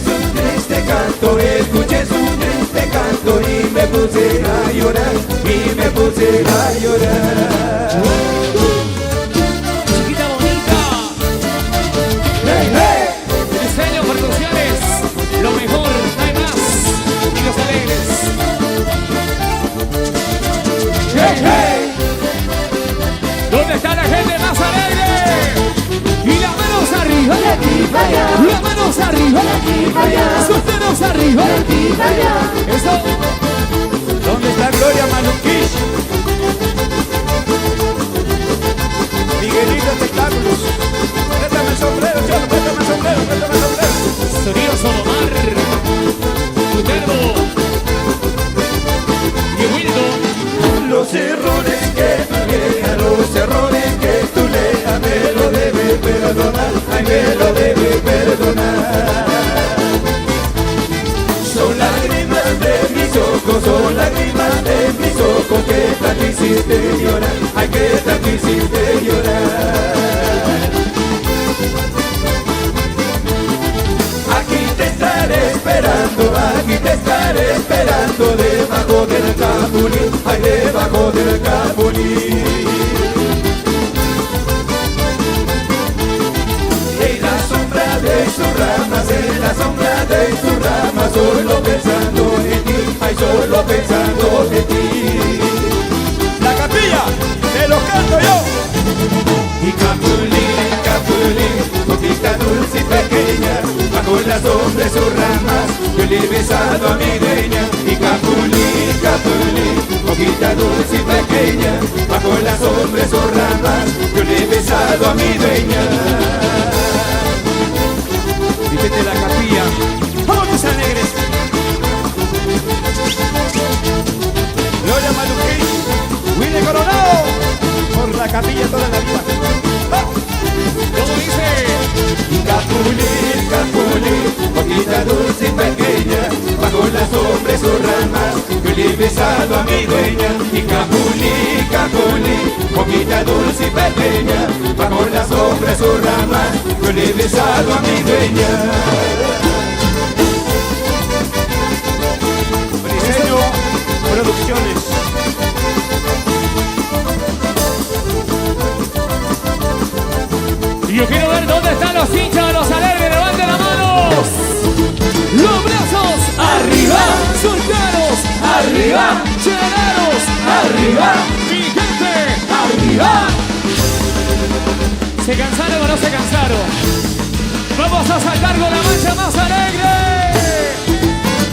su triste canto y me puse a llorar, y me puse a llorar. Chiquita bonita. Hey, hey. Diseño, percusiones, lo mejor, no hay más. Y los alegres. Hey, hey. ¿Dónde está la gente más alegre? Y las manos arriba, las manos arriba, solteros arriba. Eso. ¿Dónde está Gloria Maluquich? Miguelito Espectáculos. Préstame el sombrero, cholo, préstame el sombrero, préstame el sombrero. Sonido Solomar, Tuterbo y Wildo. Los errores que tú leas, los errores que tú leas, me lo debes perdonar, ay me lo debes perdonar. Son lágrimas de mis ojos, son lágrimas de mis ojos que tanto hiciste llorar, ay que tanto hiciste llorar. Aquí te estaré esperando debajo del capulí, ay debajo del capulí. En la sombra de sus ramas, en la sombra de sus ramas, solo pensando en ti, ay solo pensando en ti. La capilla, te lo canto yo. Y capulí, capulí, boquita dulce y pequeña, bajo la sombra de sus ramas, yo le he besado a mi dueña. Y capulí, capulí, boquita dulce y pequeña, bajo la sombra de sus ramas, yo le he besado a mi dueña. Dígete la capilla, ¡vamos tus alegres! Gloria Maluquich, Willy Coronado, por la capilla toda la vida. ¡Ah! ¿Cómo dice? Y capulí, capulí, boquita dulce y pequeña, bajo la sombra de sus ramas, yo le he besado a mi dueña. Y capulí, capulí, boquita dulce y pequeña, bajo la sombra de sus ramas, yo le he besado a mi dueña. Diseño, Producciones. Yo quiero ver dónde están los hinchas de los alegres. Levanten las manos. Los brazos arriba. Solteros arriba. Cheleros arriba. Mi gente arriba. ¿Se cansaron o no se cansaron? Vamos a saltar con la mancha más alegre.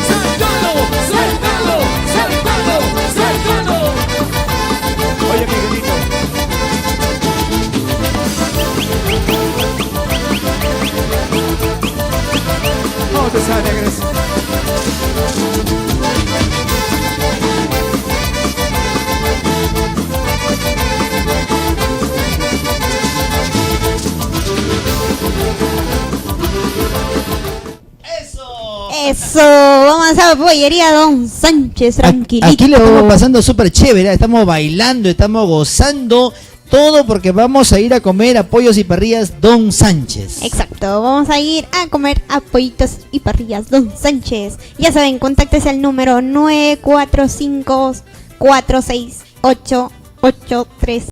Saltando, saltando, saltando, saltando. Oye, Miguelito. ¿Cómo te alegres? Eso, vamos a Pollería Don Sánchez, tranquilito. Aquí lo estamos pasando súper chévere, estamos bailando, estamos gozando todo porque vamos a ir a comer a Pollos y Parrillas Don Sánchez. Exacto, vamos a ir a comer a Pollitos y Parrillas Don Sánchez. Ya saben, contáctese al número 945-468-83.